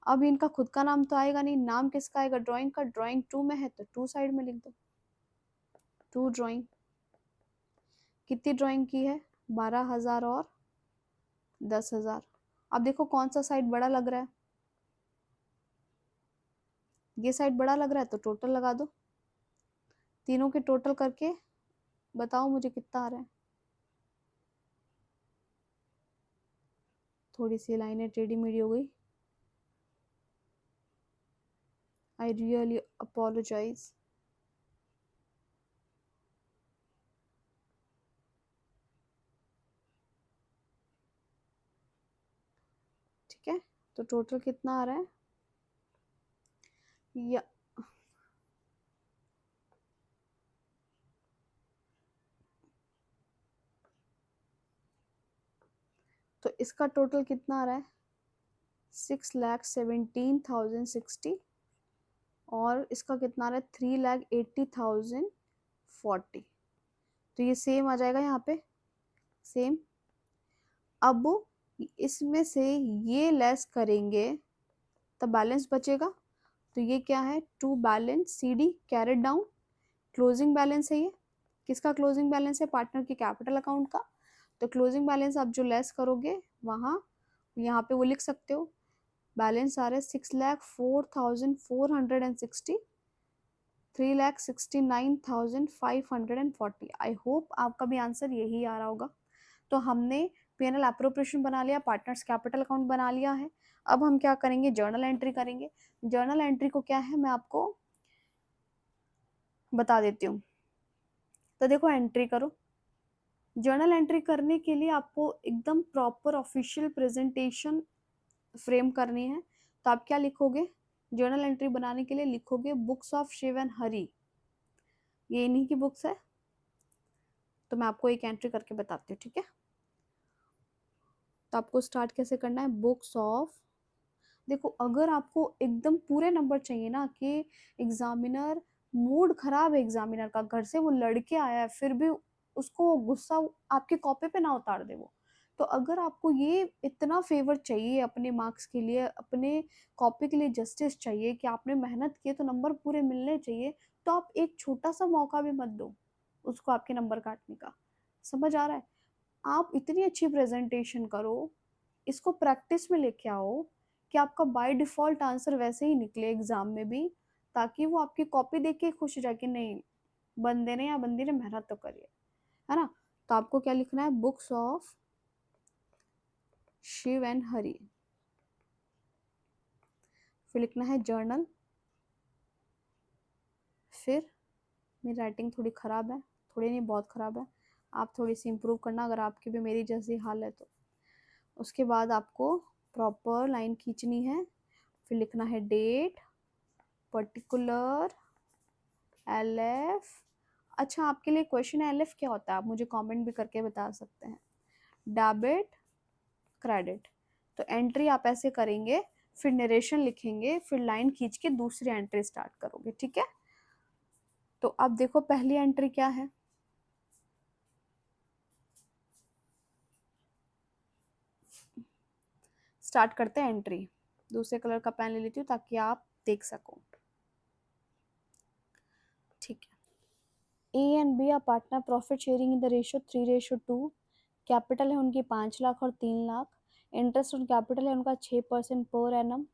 अब इनका खुद का नाम तो आएगा नहीं, नाम किसका आएगा? ड्राइंग का। ड्राइंग टू में है तो टू साइड में लिख दो, टू ड्राइंग। कितनी ड्राइंग की है? 12,000 और 10,000। अब देखो कौन सा साइड बड़ा लग रहा है? ये साइड बड़ा लग रहा है, तो टोटल लगा दो, तीनों के टोटल करके बताओ मुझे कितना आ रहा है। थोड़ी सी लाइनें टेढ़ी मेढ़ी हो गई, आई रियली अपोलोजाइज। ठीक है, तो टोटल कितना आ रहा है? या तो इसका टोटल कितना आ रहा है? 6,17,060। और इसका कितना आ रहा है? 3,80,040। तो ये सेम आ जाएगा यहाँ पे, सेम। अब इसमें से ये लेस करेंगे तब बैलेंस बचेगा। तो ये क्या है? To balance CD carried down, closing balance है ये। किसका क्लोजिंग बैलेंस है? पार्टनर के कैपिटल अकाउंट का। तो क्लोजिंग बैलेंस आप जो लेस करोगे वहाँ, यहाँ पे वो लिख सकते हो, बैलेंस आ रहा है 6,04,460, 3,69,540। आई होप आपका भी आंसर यही आ रहा होगा। तो हमने P&L एप्रोप्रिएशन बना लिया, पार्टनर्स कैपिटल अकाउंट बना लिया है। अब हम क्या करेंगे? जर्नल एंट्री करेंगे। जर्नल एंट्री को क्या है मैं आपको बता देती हूँ। तो देखो, एंट्री करो। जर्नल एंट्री करने के लिए आपको एकदम प्रॉपर ऑफिशियल प्रेजेंटेशन फ्रेम करनी है। तो आप क्या लिखोगे? जर्नल एंट्री बनाने के लिए लिखोगे books of Shiv and Hari, ये इन्हीं की बुक्स है, तो मैं आपको एक एंट्री करके बताती हूँ, ठीक है। तो आपको स्टार्ट कैसे करना है, बुक्स ऑफ, देखो अगर आपको एकदम पूरे नंबर चाहिए ना, कि एग्जामिनर, मूड खराब है एग्जामिनर का, घर से वो लड़के आया है फिर भी उसको गुस्सा आपकी कॉपी पे ना उतार दे वो, तो अगर आपको ये इतना फेवर चाहिए अपने मार्क्स के लिए, अपने कॉपी के लिए जस्टिस चाहिए कि आपने मेहनत की तो नंबर पूरे मिलने चाहिए, तो आप एक छोटा सा मौका भी मत दो उसको आपके नंबर काटने का। समझ आ रहा है? आप इतनी अच्छी प्रेजेंटेशन करो, इसको प्रैक्टिस में लेके आओ कि आपका बाय डिफ़ॉल्ट आंसर वैसे ही निकले एग्ज़ाम में भी, ताकि वो आपकी कॉपी देख के खुश हो जाए कि नहीं, बंदे ने या बंदी ने मेहनत तो करी है ना? तो आपको क्या लिखना है, books of Shiv and Hari, फिर लिखना है जर्नल, फिर मेरी राइटिंग थोड़ी ख़राब है, थोड़ी नहीं बहुत ख़राब है, आप थोड़ी सी इम्प्रूव करना अगर आपकी भी मेरी जैसी हाल है तो। उसके बाद आपको प्रॉपर लाइन खींचनी है, फिर लिखना है डेट, पर्टिकुलर, एलएफ। अच्छा, आपके लिए क्वेश्चन है एलएफ क्या होता है, आप मुझे कमेंट भी करके बता सकते हैं। डेबिट, क्रेडिट, तो एंट्री आप ऐसे करेंगे, फिर नरेशन लिखेंगे, फिर लाइन खींच के दूसरी एंट्री स्टार्ट करोगे, ठीक है। तो अब देखो पहली एंट्री क्या है, स्टार्ट करते हैं एंट्री। दूसरे कलर का पेन ले लेती हूँ ताकि आप देख सको, ठीक है। A and B are partner, profit sharing in the ratio 3:2, capital है उनकी 5 लाख और 3 लाख, इंटरेस्ट ऑन कैपिटल है उनका 6% पर एनम।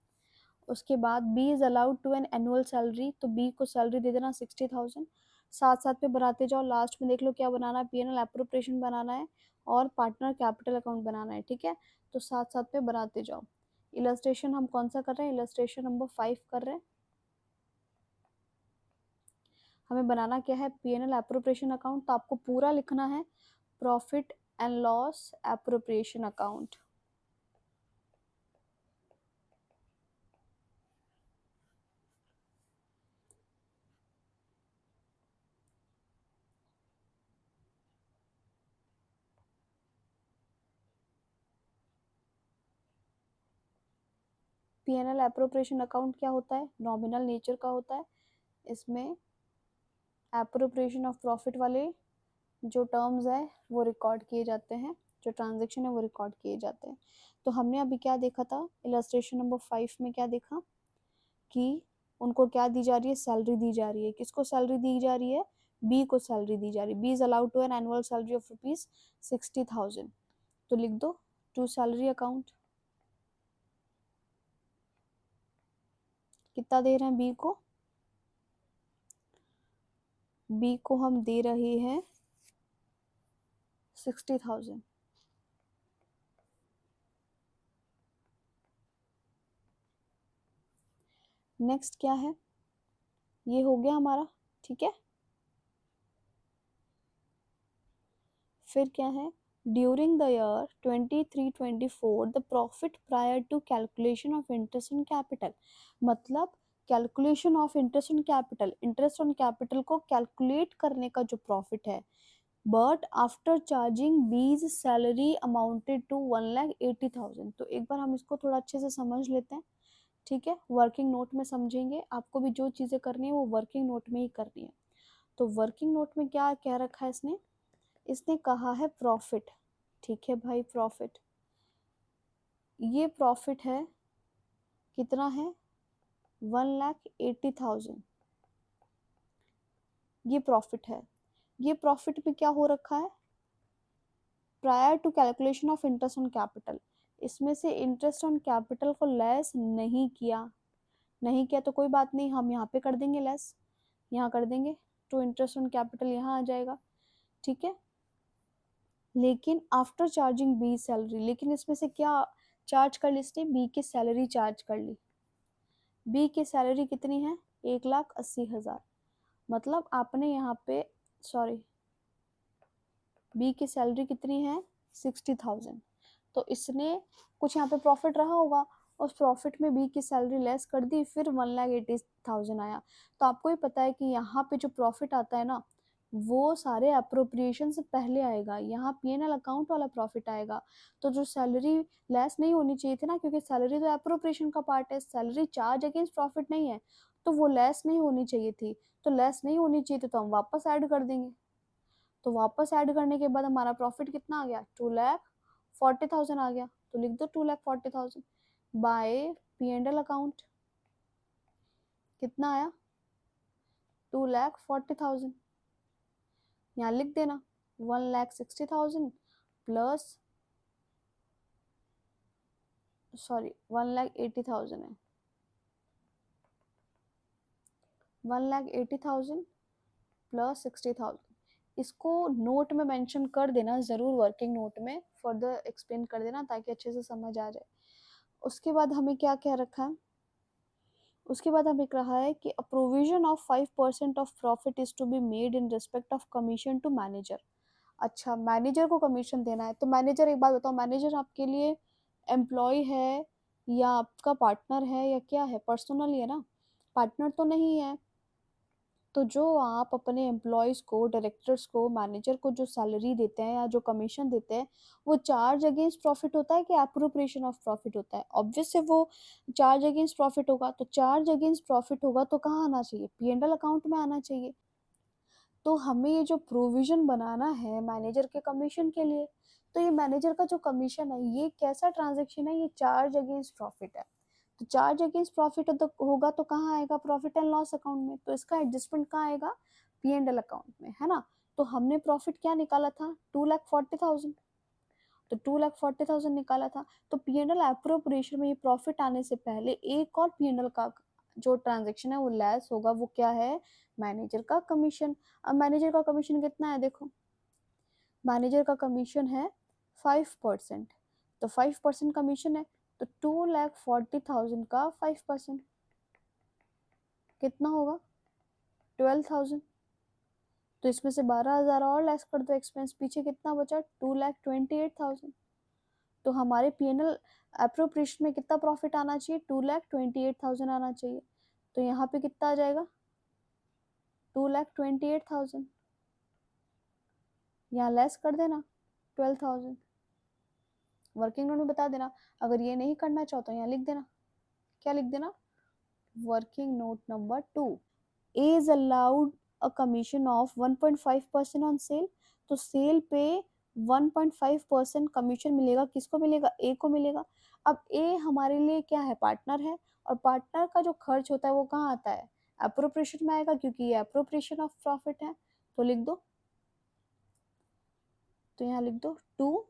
उसके बाद B is allowed to an annual salary, तो बी को सैलरी दे देना 60,000। साथ साथ पे बनाते जाओ, लास्ट में देख लो क्या बनाना है, पीएनएल एप्रोप्रिएशन बनाना है और पार्टनर कैपिटल अकाउंट बनाना है, ठीक है। तो साथ साथ पे बनाते जाओ। इलस्ट्रेशन हम कौन सा कर रहे हैं, इलस्ट्रेशन नंबर 5 कर रहे हैं। हमें बनाना क्या है, पीएनएल एप्रोप्रिएशन अकाउंट, तो आपको पूरा लिखना है profit and loss appropriation account. PNL appropriation account क्या होता है, नॉमिनल नेचर का होता है। इसमें एप्रोप्रिएशन ऑफ प्रॉफिट वाले जो टर्म्स है वो रिकॉर्ड किए जाते हैं, जो ट्रांजेक्शन है वो रिकॉर्ड किए जाते हैं। तो हमने अभी क्या देखा था, इलस्ट्रेशन नंबर 5 में क्या देखा कि उनको क्या दी जा रही है, सैलरी दी जा रही है। किसको सैलरी दी जा रही है, बी को सैलरी दी जा रही है। B is allowed to an annual salary of ₹60,000, तो लिख दो टू सैलरी अकाउंट। कितना दे रहे हैं बी को, बी को हम दे रहे हैं 60,000। नेक्स्ट क्या है, ये हो गया हमारा, ठीक है। फिर क्या है, during the year 23-24 the profit prior to calculation of interest on capital, मतलब calculation of interest on capital, interest on capital को कैलकुलेट करने का जो प्रॉफिट है, but after charging B's salary amounted to 1,80,000। तो एक बार हम इसको थोड़ा अच्छे से समझ लेते हैं, ठीक है। वर्किंग नोट में समझेंगे, आपको भी जो चीज़ें करनी है वो वर्किंग नोट में ही करनी है। तो वर्किंग नोट में क्या कह रखा है इसने, इसने कहा है प्रॉफिट, ठीक है भाई, प्रॉफिट, ये प्रॉफिट है, कितना है, 1,80,000, ये प्रॉफिट है। ये प्रॉफिट में क्या हो रखा है, prior to calculation of interest on capital, इसमें से इंटरेस्ट ऑन कैपिटल को लेस नहीं किया, नहीं किया तो कोई बात नहीं, हम यहाँ पे कर देंगे लेस, यहाँ कर देंगे, तो इंटरेस्ट ऑन कैपिटल यहाँ आ जाएगा, ठीक है। लेकिन आफ्टर चार्जिंग बी सैलरी, लेकिन इसमें से क्या चार्ज कर ली इसने, बी की सैलरी चार्ज कर ली। बी की सैलरी कितनी है, 1,80,000, मतलब आपने यहाँ पे, सॉरी, बी की सैलरी कितनी है, 60,000। तो इसने कुछ यहाँ पे प्रॉफिट रहा होगा उस प्रॉफिट में बी की सैलरी लेस कर दी, फिर 1,80,000 आया। तो आपको ही पता है कि यहाँ पे जो प्रॉफिट आता है ना, वो सारे अप्रोप्रिएशन से पहले आएगा, यहाँ P&L अकाउंट वाला प्रॉफिट आएगा। तो जो सैलरी लेस नहीं होनी चाहिए थी ना, क्योंकि सैलरी तो अप्रोप्रिएशन का पार्ट है, सैलरी चार्ज अगेंस्ट प्रॉफिट नहीं है, तो वो लेस नहीं होनी चाहिए थी। तो लेस नहीं होनी चाहिए थी तो हम वापस ऐड कर देंगे। तो वापस ऐड करने के बाद हमारा प्रॉफिट कितना आ गया, 2,40,000 आ गया। तो लिख दो 2,40,000 बाय P&L अकाउंट। कितना आया, 2,40,000। यहाँ लिख देना 1,60,000 प्लस, सॉरी 1,80,000 है, 1,80,000 प्लस 60,000। इसको नोट में मेंशन कर देना ज़रूर, वर्किंग नोट में फर्दर एक्सप्लेन कर देना ताकि अच्छे से समझ आ जाए। उसके बाद हमें क्या क्या रखा है, उसके बाद हमें रहा है कि a provision of 5% of profit is to be made in respect of commission to manager. अच्छा, मैनेजर को कमीशन देना है। तो मैनेजर, एक बात बताओ, मैनेजर आपके लिए एम्प्लॉय है या आपका पार्टनर है या क्या है, पर्सनल ही है ना, पार्टनर तो नहीं है। तो जो आप अपने एम्प्लॉयज़ को, डायरेक्टर्स को, मैनेजर को जो सैलरी देते हैं या जो कमीशन देते हैं, वो चार्ज अगेंस्ट प्रॉफिट होता है कि एप्रोप्रिएशन ऑफ प्रॉफिट होता है? ऑब्वियस है वो चार्ज अगेंस्ट प्रॉफिट होगा। तो चार्ज अगेंस्ट प्रॉफिट होगा तो कहाँ आना चाहिए, P&L अकाउंट में आना चाहिए। तो हमें ये जो प्रोविजन बनाना है मैनेजर के कमीशन के लिए, तो ये मैनेजर का जो कमीशन है ये कैसा ट्रांजेक्शन है, ये चार्ज अगेंस्ट प्रॉफिट है। तो चार्ज अगेंस्ट प्रॉफिट होगा तो कहाँ आएगा, प्रॉफिट एंड लॉस अकाउंट में। तो इसका एडजस्टमेंट कहाँ आएगा, P&L अकाउंट में, है ना। तो हमने प्रॉफिट क्या निकाला था, 2,40,000। तो 2,40,000 निकाला था। तो P&L एप्रोप्रिएशन में ये प्रॉफिट आने से पहले एक और P&L का जो ट्रांजेक्शन है वो लेस होगा, वो क्या है, मैनेजर का कमीशन। अब मैनेजर का कमीशन कितना है, देखो मैनेजर का कमीशन है 5%। तो 5% कमीशन है, तो 2,40,000 का 5% कितना होगा, 12,000। तो इसमें से 12,000 और लेस कर दो एक्सपेंस, पीछे कितना बचा, 2,28,000। तो हमारे P&L एप्रोप्रिएशन में कितना प्रॉफिट आना चाहिए, 2,28,000 आना चाहिए। तो यहाँ पे कितना आ जाएगा, 2,28,000। यहाँ लेस कर देना 12,000, वर्किंग नोट में बता देना। अगर ये नहीं करना चाहते यहाँ लिख देना, क्या लिख देना, working note number 2, A is allowed a commission of 1.5% on sale। तो सेल पे 1.5% कमीशन मिलेगा, किसको मिलेगा, ए को मिलेगा। अब ए हमारे लिए क्या है, पार्टनर है, और पार्टनर का जो खर्च होता है वो कहाँ आता है, एप्रोप्रिएशन में आएगा, क्योंकि ये एप्रोप्रिएशन ऑफ प्रॉफिट है। तो लिख दो, तो यहाँ लिख दो 2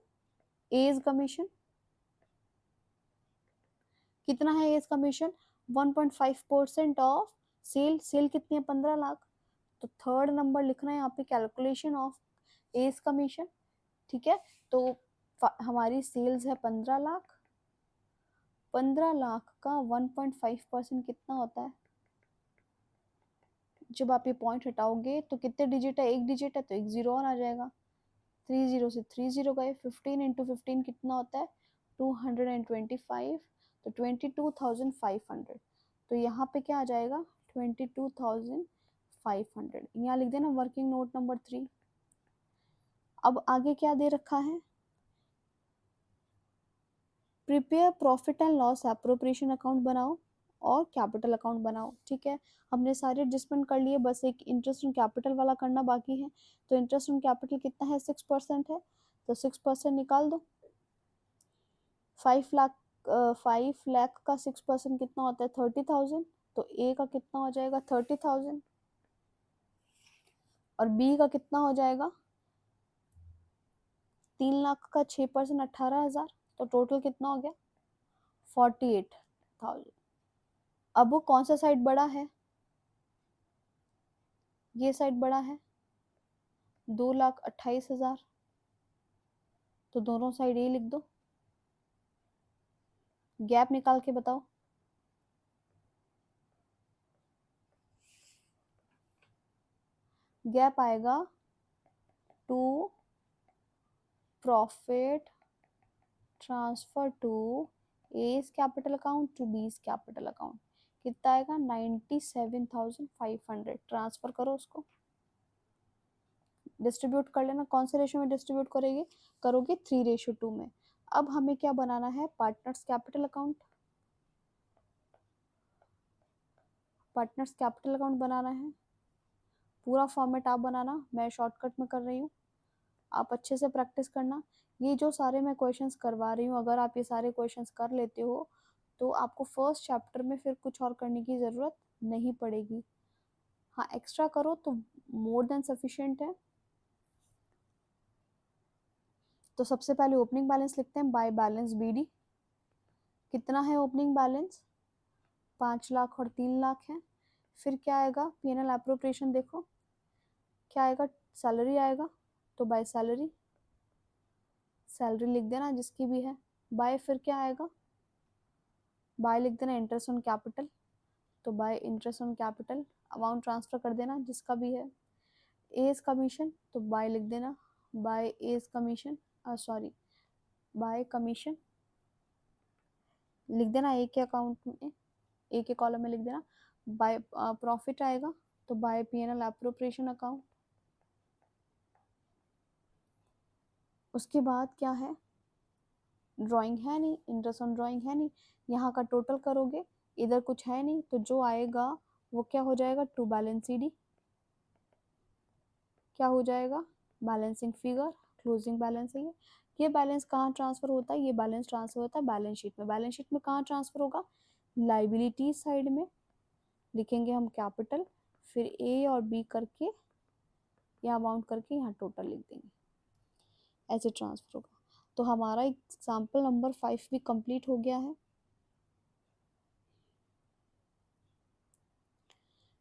एज कमीशन। कितना है A's commission, 1.5% of sale. Sale कितनी है, 15 लाख। तो थर्ड नंबर लिखना है यहाँ पे, कैलकुलेशन ऑफ एज कमीशन। ठीक है, तो हमारी सेल्स है 15 लाख। 15 लाख का 1.5% कितना होता है, जब आप ये पॉइंट हटाओगे तो कितने डिजिट है, एक डिजिट है तो एक जीरो और आ जाएगा, 30 से 30 गए, 15 इंटू 15 कितना होता है, 225। तो 22,500। तो यहाँ पे क्या आ जाएगा, 22,500। यहाँ लिख देना वर्किंग नोट नंबर 3। अब आगे क्या दे रखा है, prepare profit and loss appropriation account बनाओ और कैपिटल अकाउंट बनाओ। ठीक है, हमने सारे एडजस्टमेंट कर लिए, बस एक इंटरेस्ट ऑन कैपिटल वाला करना बाकी है। तो इंटरेस्ट ऑन कैपिटल कितना है, 6% है। तो 6% निकाल दो, 5 लाख, 5 लाख का 6% कितना होता है, 30,000। तो ए का कितना हो जाएगा, 30,000, और बी का कितना हो जाएगा, 3 लाख का 6%, 18,000। तो टोटल कितना हो गया, 48,000। अब वो कौन सा साइड बड़ा है, ये साइड बड़ा है, 2,28,000। तो दोनों साइड ए लिख दो, गैप निकाल के बताओ, गैप आएगा to profit transfer to A's capital account to B's capital account, कितना आएगा 97,500। ट्रांसफर करो उसको, डिस्ट्रीब्यूट कर लेना। कौन से रेशियो में डिस्ट्रीब्यूट करोगे 3:2 में। अब हमें क्या बनाना है, partners capital account. Partners capital account बनाना है, पूरा फॉर्मेट आप बनाना, मैं शॉर्टकट में कर रही हूँ, आप अच्छे से प्रैक्टिस करना। ये जो सारे मैं क्वेश्चंस करवा रही हूँ, अगर आप ये सारे क्वेश्चंस कर लेते हो तो आपको फर्स्ट चैप्टर में फिर कुछ और करने की ज़रूरत नहीं पड़ेगी। हाँ, एक्स्ट्रा करो तो मोर देन सफिशिएंट है। तो सबसे पहले ओपनिंग बैलेंस लिखते हैं, बाय बैलेंस बीडी। कितना है ओपनिंग बैलेंस, 5 लाख और 3 लाख है। फिर क्या आएगा, पीएनएल एप्रोप्रिएशन देखो क्या आएगा, सैलरी आएगा, तो बाय सैलरी, सैलरी लिख देना जिसकी भी है। बाय फिर क्या आएगा, बाय लिख देना इंटरेस्ट ऑन कैपिटल, तो bye interest on capital, amount transfer कर देना जिसका भी है। एज कमीशन, तो बाय लिख देना, by A's commission, sorry by commission लिख देना ए के अकाउंट में, ए के कॉलम में लिख देना। बाय प्रॉफिट आएगा तो बाय पीएनएल एप्रोप्रिएशन अकाउंट। उसके बाद क्या है, ड्राइंग है नहीं, इंटरेस्ट ऑन ड्राइंग है नहीं, यहाँ का टोटल करोगे, इधर कुछ है नहीं, तो जो आएगा वो क्या हो जाएगा, टू बैलेंस सीडी, क्या हो जाएगा, बैलेंसिंग फिगर, क्लोजिंग बैलेंस है ये बैलेंस कहाँ ट्रांसफर होता है, ये बैलेंस ट्रांसफर होता है बैलेंस शीट में। बैलेंस शीट में कहाँ ट्रांसफर होगा, लाइबिलिटी साइड में लिखेंगे हम कैपिटल, फिर ए और बी करके या अमाउंट करके यहाँ टोटल लिख देंगे, ऐसे ट्रांसफर होगा। तो हमारा एग्जाम्पल नंबर 5 भी कंप्लीट हो गया है।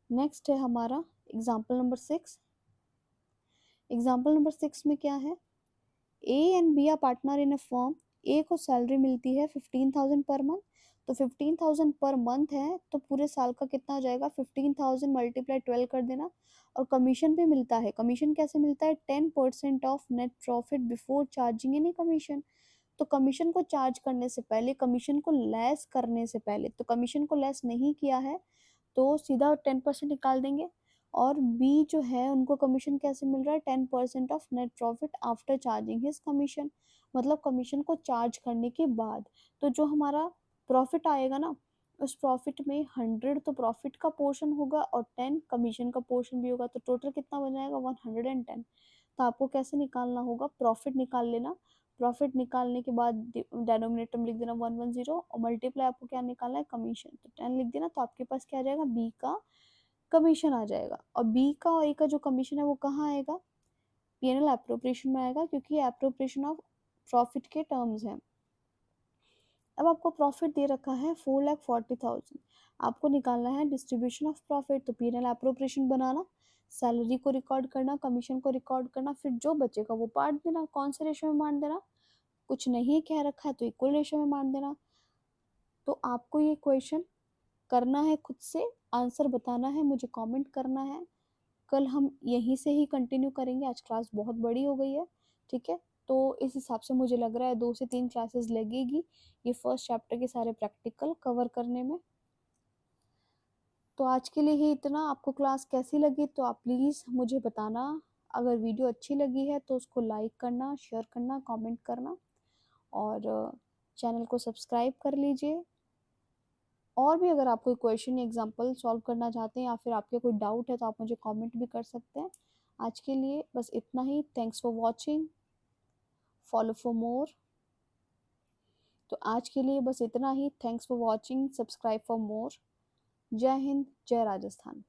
नेक्स्ट है हमारा एग्जाम्पल नंबर 6। एग्जाम्पल नंबर 6 में क्या है, A and B are partner in a firm. A को सैलरी मिलती है 15,000 पर मंथ, तो 15,000 पर मंथ है तो पूरे साल का कितना हो जाएगा, 15,000 मल्टीप्लाई 12 कर देना। और कमीशन भी मिलता है, कमीशन कैसे मिलता है, 10% of net profit before charging any commission. तो कमीशन को चार्ज करने से पहले, कमीशन को लेस करने से पहले, तो कमीशन को लेस नहीं किया है तो सीधा 10% निकाल देंगे। और बी जो है उनको कमीशन कैसे मिल रहा है, 10% of net profit after charging his commission, मतलब कमीशन को चार्ज करने के बाद। तो जो हमारा प्रॉफिट आएगा ना, उस प्रॉफिट में 100 तो प्रॉफिट का पोर्शन होगा और 10 कमीशन का पोर्शन भी होगा, तो टोटल कितना बन जाएगा 110। तो आपको कैसे निकालना होगा, प्रॉफिट निकाल लेना, प्रॉफिट निकालने के बाद डेनोमिनेटर में लिख देना 110 और मल्टीप्लाई आपको क्या निकालना है, कमीशन, तो 10 लिख देना। तो आपके पास क्या आ जाएगा, बी का कमीशन आ जाएगा। और बी का और ए का जो कमीशन है वो कहाँ आएगा, पीएनएल एप्रोप्रिएशन में आएगा, क्योंकि एप्रोप्रिएशन ऑफ प्रॉफिट के टर्म्स हैं। अब आपको प्रॉफिट दे रखा है 4,40,000, आपको निकालना है डिस्ट्रीब्यूशन ऑफ प्रॉफिट, तो पीएनएल एप्रोप्रिएशन बनाना, सैलरी को रिकॉर्ड करना, कमीशन को रिकॉर्ड करना, फिर जो बचेगा वो बांट देना। कौन से रेशो में बांट देना, कुछ नहीं कह रखा है तो इक्वल रेशो में बांट देना। तो आपको ये क्वेश्चन करना है, खुद से आंसर बताना है, मुझे कमेंट करना है। कल हम यहीं से ही कंटिन्यू करेंगे, आज क्लास बहुत बड़ी हो गई है, ठीक है। तो इस हिसाब से मुझे लग रहा है 2 से 3 क्लासेस लगेगी ये फर्स्ट चैप्टर के सारे प्रैक्टिकल कवर करने में। तो आज के लिए ही इतना। आपको क्लास कैसी लगी तो आप प्लीज़ मुझे बताना। अगर वीडियो अच्छी लगी है तो उसको लाइक करना, शेयर करना, कमेंट करना और चैनल को सब्सक्राइब कर लीजिए। और भी अगर आप कोई क्वेश्चन एग्जांपल सॉल्व करना चाहते हैं या फिर आपके कोई डाउट है तो आप मुझे कमेंट भी कर सकते हैं। आज के लिए बस इतना ही। Thanks for watching, follow for more. तो आज के लिए बस इतना ही। Thanks for watching, subscribe for more. जय हिंद, जय राजस्थान।